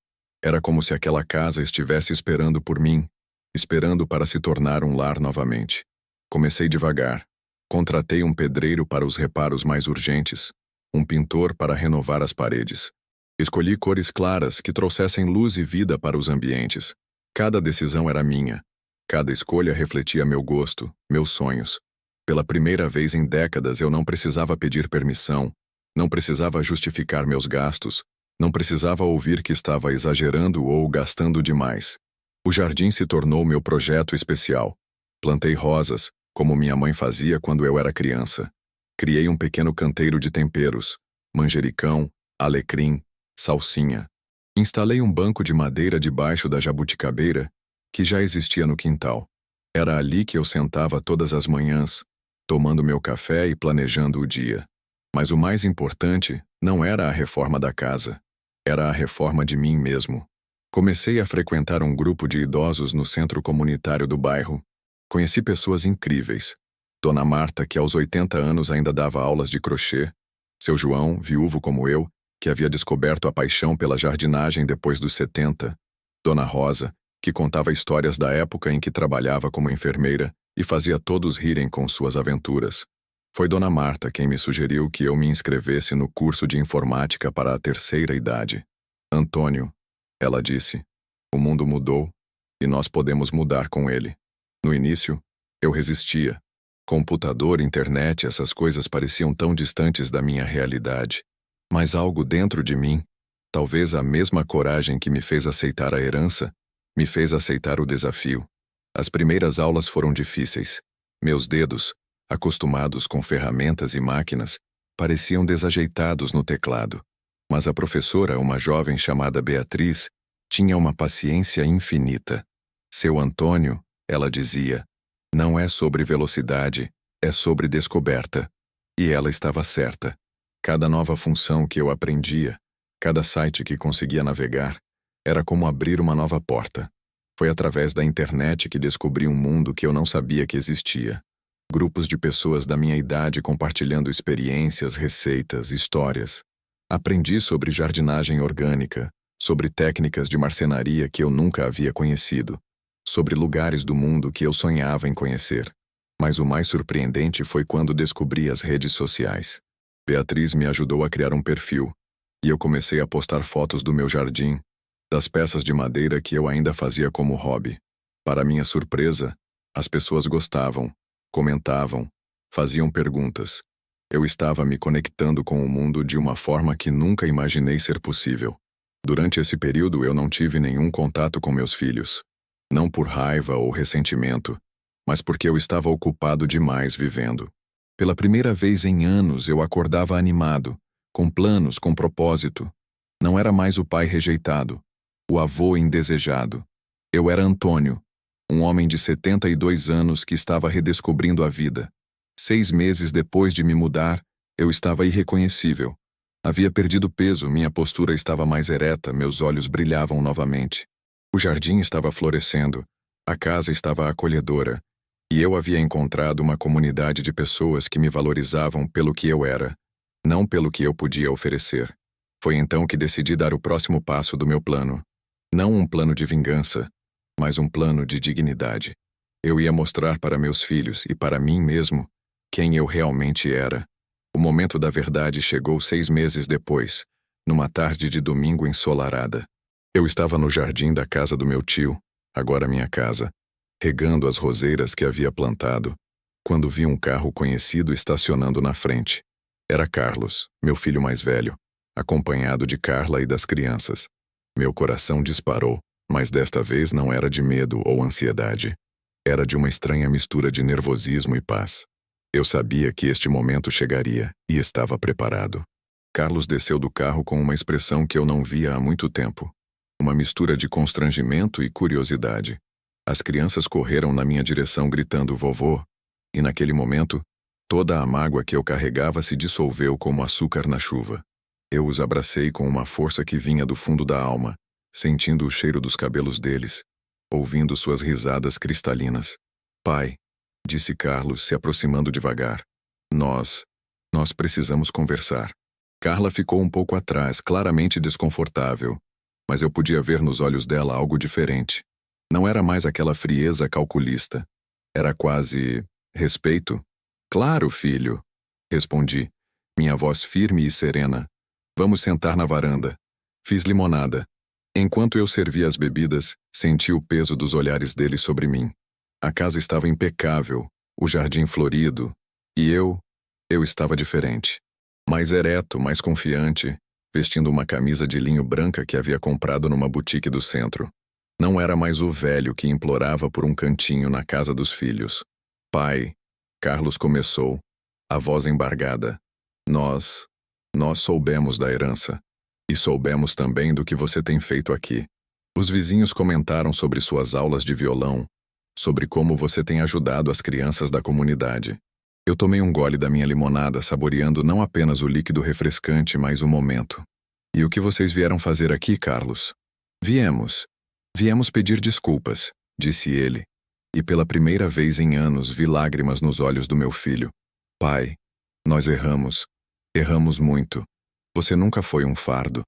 Era como se aquela casa estivesse esperando por mim, esperando para se tornar um lar novamente. Comecei devagar. Contratei um pedreiro para os reparos mais urgentes, um pintor para renovar as paredes. Escolhi cores claras que trouxessem luz e vida para os ambientes. Cada decisão era minha. Cada escolha refletia meu gosto, meus sonhos. Pela primeira vez em décadas eu não precisava pedir permissão, não precisava justificar meus gastos, não precisava ouvir que estava exagerando ou gastando demais. O jardim se tornou meu projeto especial. Plantei rosas, como minha mãe fazia quando eu era criança. Criei um pequeno canteiro de temperos, manjericão, alecrim, salsinha. Instalei um banco de madeira debaixo da jabuticabeira, que já existia no quintal. Era ali que eu sentava todas as manhãs, tomando meu café e planejando o dia. Mas o mais importante não era a reforma da casa, era a reforma de mim mesmo. Comecei a frequentar um grupo de idosos no centro comunitário do bairro. Conheci pessoas incríveis. Dona Marta, que aos 80 anos ainda dava aulas de crochê. Seu João, viúvo como eu, que havia descoberto a paixão pela jardinagem depois dos 70. Dona Rosa, que contava histórias da época em que trabalhava como enfermeira e fazia todos rirem com suas aventuras. Foi Dona Marta quem me sugeriu que eu me inscrevesse no curso de informática para a terceira idade. Antônio, ela disse, o mundo mudou e nós podemos mudar com ele. No início, eu resistia. Computador, internet, essas coisas pareciam tão distantes da minha realidade. Mas algo dentro de mim, talvez a mesma coragem que me fez aceitar a herança, me fez aceitar o desafio. As primeiras aulas foram difíceis. Meus dedos, acostumados com ferramentas e máquinas, pareciam desajeitados no teclado. Mas a professora, uma jovem chamada Beatriz, tinha uma paciência infinita. Seu Antônio, ela dizia, não é sobre velocidade, é sobre descoberta. E ela estava certa. Cada nova função que eu aprendia, cada site que conseguia navegar, era como abrir uma nova porta. Foi através da internet que descobri um mundo que eu não sabia que existia. Grupos de pessoas da minha idade compartilhando experiências, receitas, histórias. Aprendi sobre jardinagem orgânica, sobre técnicas de marcenaria que eu nunca havia conhecido, sobre lugares do mundo que eu sonhava em conhecer. Mas o mais surpreendente foi quando descobri as redes sociais. Beatriz me ajudou a criar um perfil, e eu comecei a postar fotos do meu jardim, das peças de madeira que eu ainda fazia como hobby. Para minha surpresa, as pessoas gostavam, comentavam, faziam perguntas. Eu estava me conectando com o mundo de uma forma que nunca imaginei ser possível. Durante esse período eu não tive nenhum contato com meus filhos. Não por raiva ou ressentimento, mas porque eu estava ocupado demais vivendo. Pela primeira vez em anos eu acordava animado, com planos, com propósito. Não era mais o pai rejeitado, o avô indesejado. Eu era Antônio, um homem de 72 anos que estava redescobrindo a vida. 6 meses depois de me mudar, eu estava irreconhecível. Havia perdido peso, minha postura estava mais ereta, meus olhos brilhavam novamente. O jardim estava florescendo, a casa estava acolhedora, e eu havia encontrado uma comunidade de pessoas que me valorizavam pelo que eu era, não pelo que eu podia oferecer. Foi então que decidi dar o próximo passo do meu plano. Não um plano de vingança, mas um plano de dignidade. Eu ia mostrar para meus filhos e para mim mesmo quem eu realmente era. O momento da verdade chegou 6 meses depois, numa tarde de domingo ensolarada. Eu estava no jardim da casa do meu tio, agora minha casa, regando as roseiras que havia plantado, quando vi um carro conhecido estacionando na frente. Era Carlos, meu filho mais velho, acompanhado de Carla e das crianças. Meu coração disparou, mas desta vez não era de medo ou ansiedade. Era de uma estranha mistura de nervosismo e paz. Eu sabia que este momento chegaria e estava preparado. Carlos desceu do carro com uma expressão que eu não via há muito tempo. Uma mistura de constrangimento e curiosidade. As crianças correram na minha direção gritando vovô, e naquele momento, toda a mágoa que eu carregava se dissolveu como açúcar na chuva. Eu os abracei com uma força que vinha do fundo da alma, sentindo o cheiro dos cabelos deles, ouvindo suas risadas cristalinas. Pai, disse Carlos, se aproximando devagar. Nós precisamos conversar. Carla ficou um pouco atrás, claramente desconfortável, mas eu podia ver nos olhos dela algo diferente. Não era mais aquela frieza calculista. Era quase respeito. Claro, filho, respondi, minha voz firme e serena. Vamos sentar na varanda. Fiz limonada. Enquanto eu servia as bebidas, senti o peso dos olhares dele sobre mim. A casa estava impecável, o jardim florido, e eu estava diferente. Mais ereto, mais confiante, vestindo uma camisa de linho branca que havia comprado numa boutique do centro. Não era mais o velho que implorava por um cantinho na casa dos filhos. Pai, Carlos começou, a voz embargada. Nós soubemos da herança. E soubemos também do que você tem feito aqui. Os vizinhos comentaram sobre suas aulas de violão, sobre como você tem ajudado as crianças da comunidade. Eu tomei um gole da minha limonada, saboreando não apenas o líquido refrescante, mas o momento. E o que vocês vieram fazer aqui, Carlos? Viemos pedir desculpas, disse ele. E pela primeira vez em anos vi lágrimas nos olhos do meu filho. Pai, nós erramos. Erramos muito. Você nunca foi um fardo.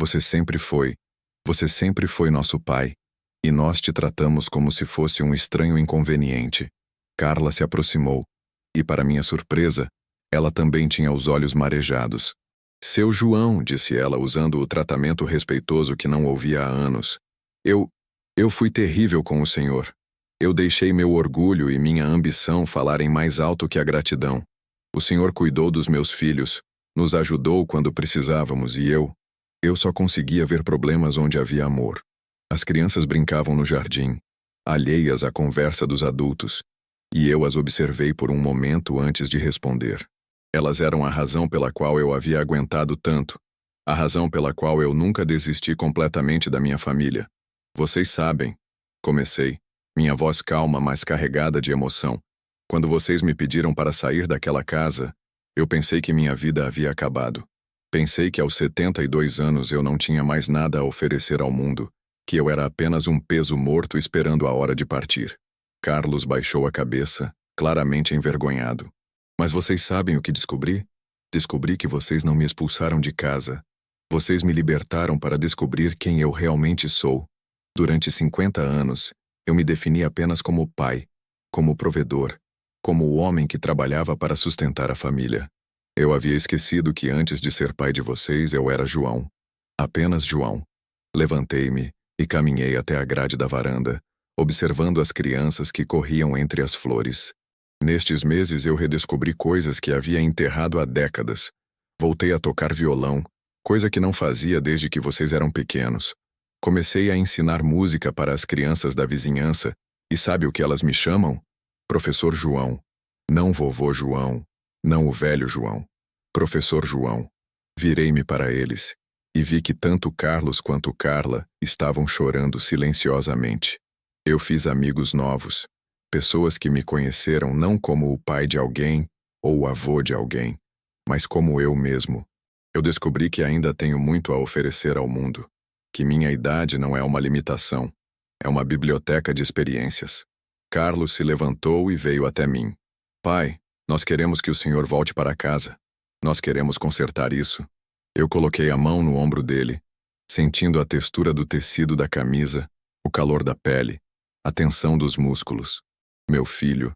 Você sempre foi Você sempre foi nosso pai, e nós te tratamos como se fosse um estranho inconveniente. Carla se aproximou, e para minha surpresa, ela também tinha os olhos marejados. Seu João, disse ela, usando o tratamento respeitoso que não ouvia há anos. Eu fui terrível com o senhor. Eu deixei meu orgulho e minha ambição falarem mais alto que a gratidão. O senhor cuidou dos meus filhos, nos ajudou quando precisávamos e eu só conseguia ver problemas onde havia amor. As crianças brincavam no jardim, alheias à conversa dos adultos, e eu as observei por um momento antes de responder. Elas eram a razão pela qual eu havia aguentado tanto, a razão pela qual eu nunca desisti completamente da minha família. Vocês sabem, comecei, minha voz calma, mas carregada de emoção. Quando vocês me pediram para sair daquela casa, eu pensei que minha vida havia acabado. Pensei que aos 72 anos eu não tinha mais nada a oferecer ao mundo, que eu era apenas um peso morto esperando a hora de partir. Carlos baixou a cabeça, claramente envergonhado. Mas vocês sabem o que descobri? Descobri que vocês não me expulsaram de casa. Vocês me libertaram para descobrir quem eu realmente sou. Durante 50 anos, eu me defini apenas como pai, como provedor, como o homem que trabalhava para sustentar a família. Eu havia esquecido que antes de ser pai de vocês eu era João. Apenas João. Levantei-me e caminhei até a grade da varanda, observando as crianças que corriam entre as flores. Nestes meses eu redescobri coisas que havia enterrado há décadas. Voltei a tocar violão, coisa que não fazia desde que vocês eram pequenos. Comecei a ensinar música para as crianças da vizinhança, e sabe o que elas me chamam? Professor João. Não vovô João, não o velho João. Professor João. Virei-me para eles, e vi que tanto Carlos quanto Carla estavam chorando silenciosamente. Eu fiz amigos novos, pessoas que me conheceram não como o pai de alguém ou o avô de alguém, mas como eu mesmo. Eu descobri que ainda tenho muito a oferecer ao mundo, que minha idade não é uma limitação, é uma biblioteca de experiências. Carlos se levantou e veio até mim. Pai, nós queremos que o senhor volte para casa. Nós queremos consertar isso. Eu coloquei a mão no ombro dele, sentindo a textura do tecido da camisa, o calor da pele, a tensão dos músculos. Meu filho,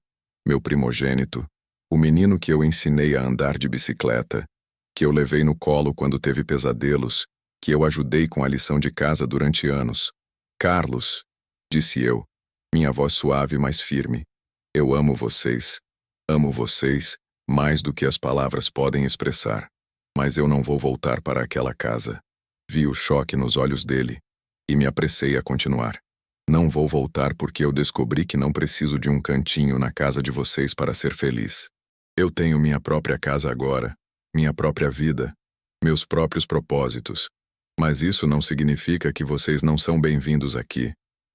meu primogênito, o menino que eu ensinei a andar de bicicleta, que eu levei no colo quando teve pesadelos, que eu ajudei com a lição de casa durante anos. Carlos, disse eu, minha voz suave mas firme, eu amo vocês mais do que as palavras podem expressar. Mas eu não vou voltar para aquela casa. Vi o choque nos olhos dele, e me apressei a continuar. Não vou voltar porque eu descobri que não preciso de um cantinho na casa de vocês para ser feliz. Eu tenho minha própria casa agora, minha própria vida, meus próprios propósitos. Mas isso não significa que vocês não são bem-vindos aqui.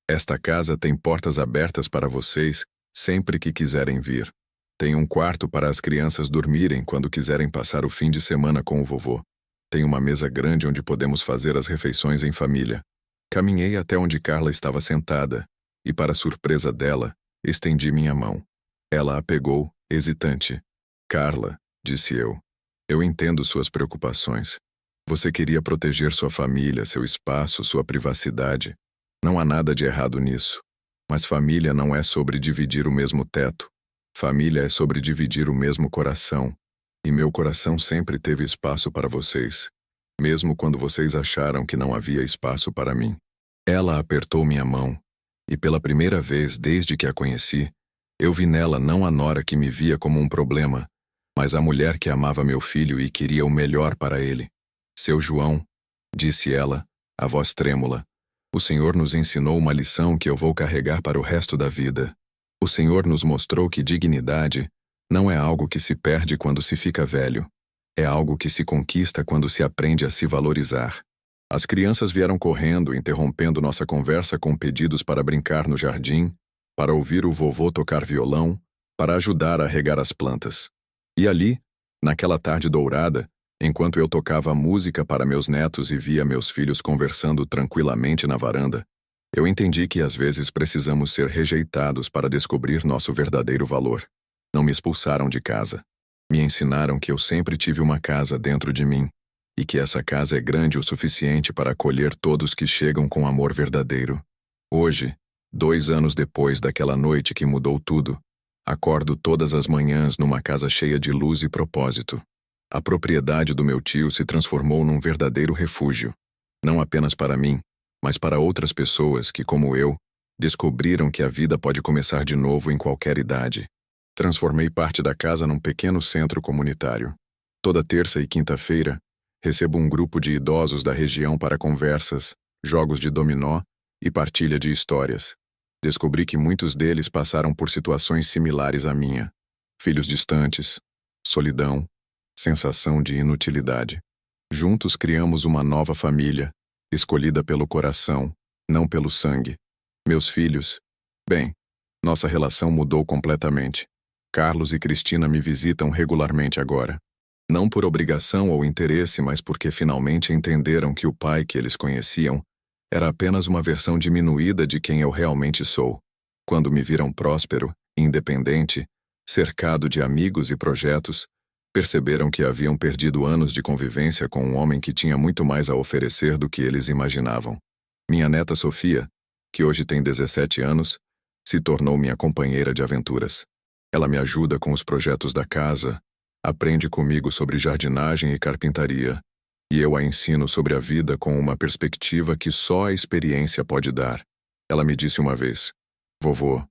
Esta casa tem portas abertas para vocês sempre que quiserem vir. Tem um quarto para as crianças dormirem quando quiserem passar o fim de semana com o vovô. Tem uma mesa grande onde podemos fazer as refeições em família. Caminhei até onde Carla estava sentada, e para surpresa dela, estendi minha mão. Ela a pegou, hesitante. Carla, disse eu entendo suas preocupações. Você queria proteger sua família, seu espaço, sua privacidade. Não há nada de errado nisso. Mas família não é sobre dividir o mesmo teto. Família é sobre dividir o mesmo coração. E meu coração sempre teve espaço para vocês, mesmo quando vocês acharam que não havia espaço para mim. Ela apertou minha mão, e pela primeira vez desde que a conheci, eu vi nela não a nora que me via como um problema, mas a mulher que amava meu filho e queria o melhor para ele. Seu João, disse ela, a voz trêmula, o Senhor nos ensinou uma lição que eu vou carregar para o resto da vida. O Senhor nos mostrou que dignidade não é algo que se perde quando se fica velho. É algo que se conquista quando se aprende a se valorizar. As crianças vieram correndo, interrompendo nossa conversa com pedidos para brincar no jardim, para ouvir o vovô tocar violão, para ajudar a regar as plantas. E ali, naquela tarde dourada, enquanto eu tocava música para meus netos e via meus filhos conversando tranquilamente na varanda, eu entendi que às vezes precisamos ser rejeitados para descobrir nosso verdadeiro valor. Não me expulsaram de casa. Me ensinaram que eu sempre tive uma casa dentro de mim. e que essa casa é grande o suficiente para acolher todos que chegam com amor verdadeiro. Hoje, 2 anos depois daquela noite que mudou tudo, acordo todas as manhãs numa casa cheia de luz e propósito. A propriedade do meu tio se transformou num verdadeiro refúgio, não apenas para mim, mas para outras pessoas que, como eu, descobriram que a vida pode começar de novo em qualquer idade. Transformei parte da casa num pequeno centro comunitário. Toda terça e quinta-feira, recebo um grupo de idosos da região para conversas, jogos de dominó e partilha de histórias. Descobri que muitos deles passaram por situações similares à minha. Filhos distantes, solidão, sensação de inutilidade. Juntos criamos uma nova família, escolhida pelo coração, não pelo sangue. Meus filhos, bem, nossa relação mudou completamente. Carlos e Cristina me visitam regularmente agora. Não por obrigação ou interesse, mas porque finalmente entenderam que o pai que eles conheciam era apenas uma versão diminuída de quem eu realmente sou. Quando me viram próspero, independente, cercado de amigos e projetos, perceberam que haviam perdido anos de convivência com um homem que tinha muito mais a oferecer do que eles imaginavam. Minha neta Sofia, que hoje tem 17 anos, se tornou minha companheira de aventuras. Ela me ajuda com os projetos da casa, aprende comigo sobre jardinagem e carpintaria, e eu a ensino sobre a vida com uma perspectiva que só a experiência pode dar. Ela me disse uma vez: "Vovô,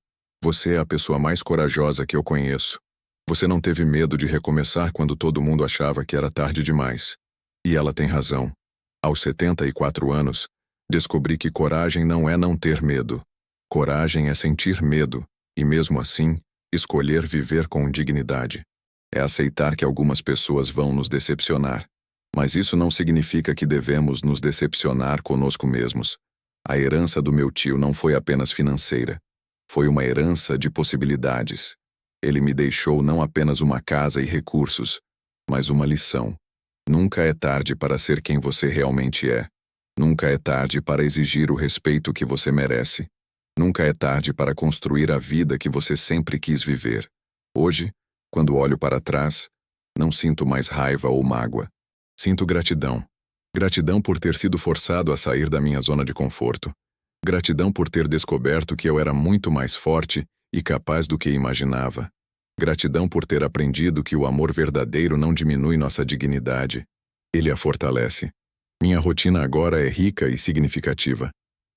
você é a pessoa mais corajosa que eu conheço. Você não teve medo de recomeçar quando todo mundo achava que era tarde demais." E ela tem razão. Aos 74 anos, descobri que coragem não é não ter medo. Coragem é sentir medo, e mesmo assim, escolher viver com dignidade. É aceitar que algumas pessoas vão nos decepcionar. Mas isso não significa que devemos nos decepcionar conosco mesmos. A herança do meu tio não foi apenas financeira. Foi uma herança de possibilidades. Ele me deixou não apenas uma casa e recursos, mas uma lição. Nunca é tarde para ser quem você realmente é. Nunca é tarde para exigir o respeito que você merece. Nunca é tarde para construir a vida que você sempre quis viver. Hoje, quando olho para trás, não sinto mais raiva ou mágoa. Sinto gratidão. Gratidão por ter sido forçado a sair da minha zona de conforto. Gratidão por ter descoberto que eu era muito mais forte e capaz do que imaginava. Gratidão por ter aprendido que o amor verdadeiro não diminui nossa dignidade. Ele a fortalece. Minha rotina agora é rica e significativa.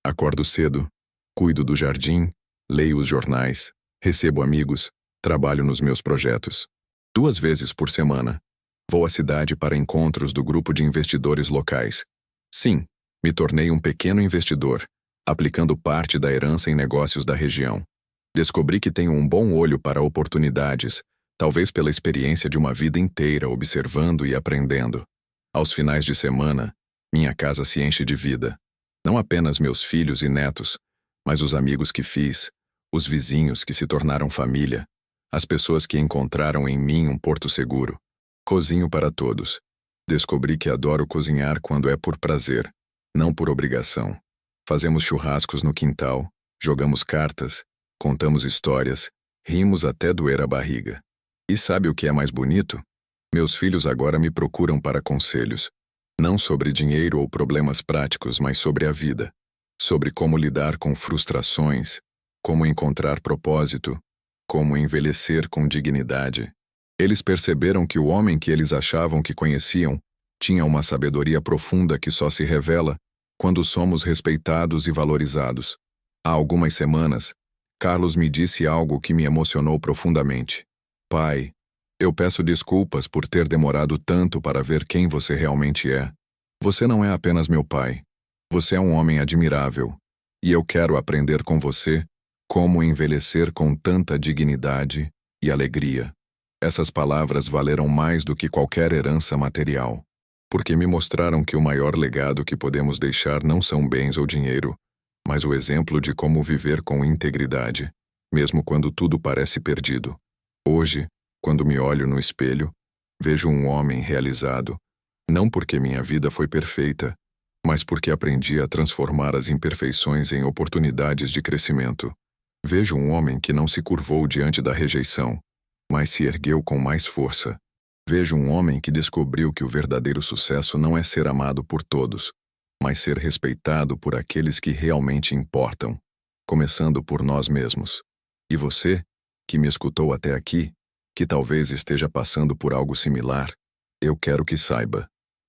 Acordo cedo, cuido do jardim, leio os jornais, recebo amigos, trabalho nos meus projetos. 2 vezes por semana, vou à cidade para encontros do grupo de investidores locais. Sim, me tornei um pequeno investidor, aplicando parte da herança em negócios da região. Descobri que tenho um bom olho para oportunidades, talvez pela experiência de uma vida inteira observando e aprendendo. Aos finais de semana, minha casa se enche de vida. Não apenas meus filhos e netos, mas os amigos que fiz, os vizinhos que se tornaram família, as pessoas que encontraram em mim um porto seguro. Cozinho para todos. Descobri que adoro cozinhar quando é por prazer, não por obrigação. Fazemos churrascos no quintal, jogamos cartas, contamos histórias, rimos até doer a barriga. E sabe o que é mais bonito? Meus filhos agora me procuram para conselhos. Não sobre dinheiro ou problemas práticos, mas sobre a vida. Sobre como lidar com frustrações, como encontrar propósito, como envelhecer com dignidade. Eles perceberam que o homem que eles achavam que conheciam tinha uma sabedoria profunda que só se revela quando somos respeitados e valorizados. Há algumas semanas, Carlos me disse algo que me emocionou profundamente. Pai, eu peço desculpas por ter demorado tanto para ver quem você realmente é. Você não é apenas meu pai. Você é um homem admirável. E eu quero aprender com você como envelhecer com tanta dignidade e alegria. Essas palavras valeram mais do que qualquer herança material, porque me mostraram que o maior legado que podemos deixar não são bens ou dinheiro, mas o exemplo de como viver com integridade, mesmo quando tudo parece perdido. Hoje, quando me olho no espelho, vejo um homem realizado, não porque minha vida foi perfeita, mas porque aprendi a transformar as imperfeições em oportunidades de crescimento. Vejo um homem que não se curvou diante da rejeição, mas se ergueu com mais força. Vejo um homem que descobriu que o verdadeiro sucesso não é ser amado por todos, mas ser respeitado por aqueles que realmente importam, começando por nós mesmos. E você, que me escutou até aqui, que talvez esteja passando por algo similar, eu quero que saiba: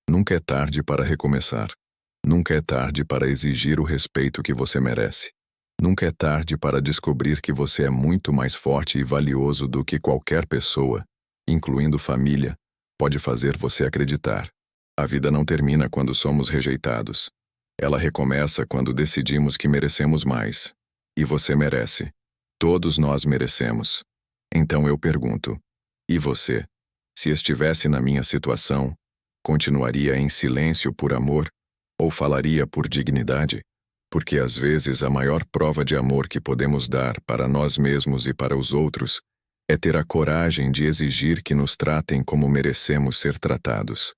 nunca é tarde para recomeçar. Nunca é tarde para exigir o respeito que você merece. Nunca é tarde para descobrir que você é muito mais forte e valioso do que qualquer pessoa, incluindo família, pode fazer você acreditar. A vida não termina quando somos rejeitados. Ela recomeça quando decidimos que merecemos mais. E você merece. Todos nós merecemos. Então eu pergunto: e você? Se estivesse na minha situação, continuaria em silêncio por amor ou falaria por dignidade? Porque às vezes a maior prova de amor que podemos dar para nós mesmos e para os outros é ter a coragem de exigir que nos tratem como merecemos ser tratados.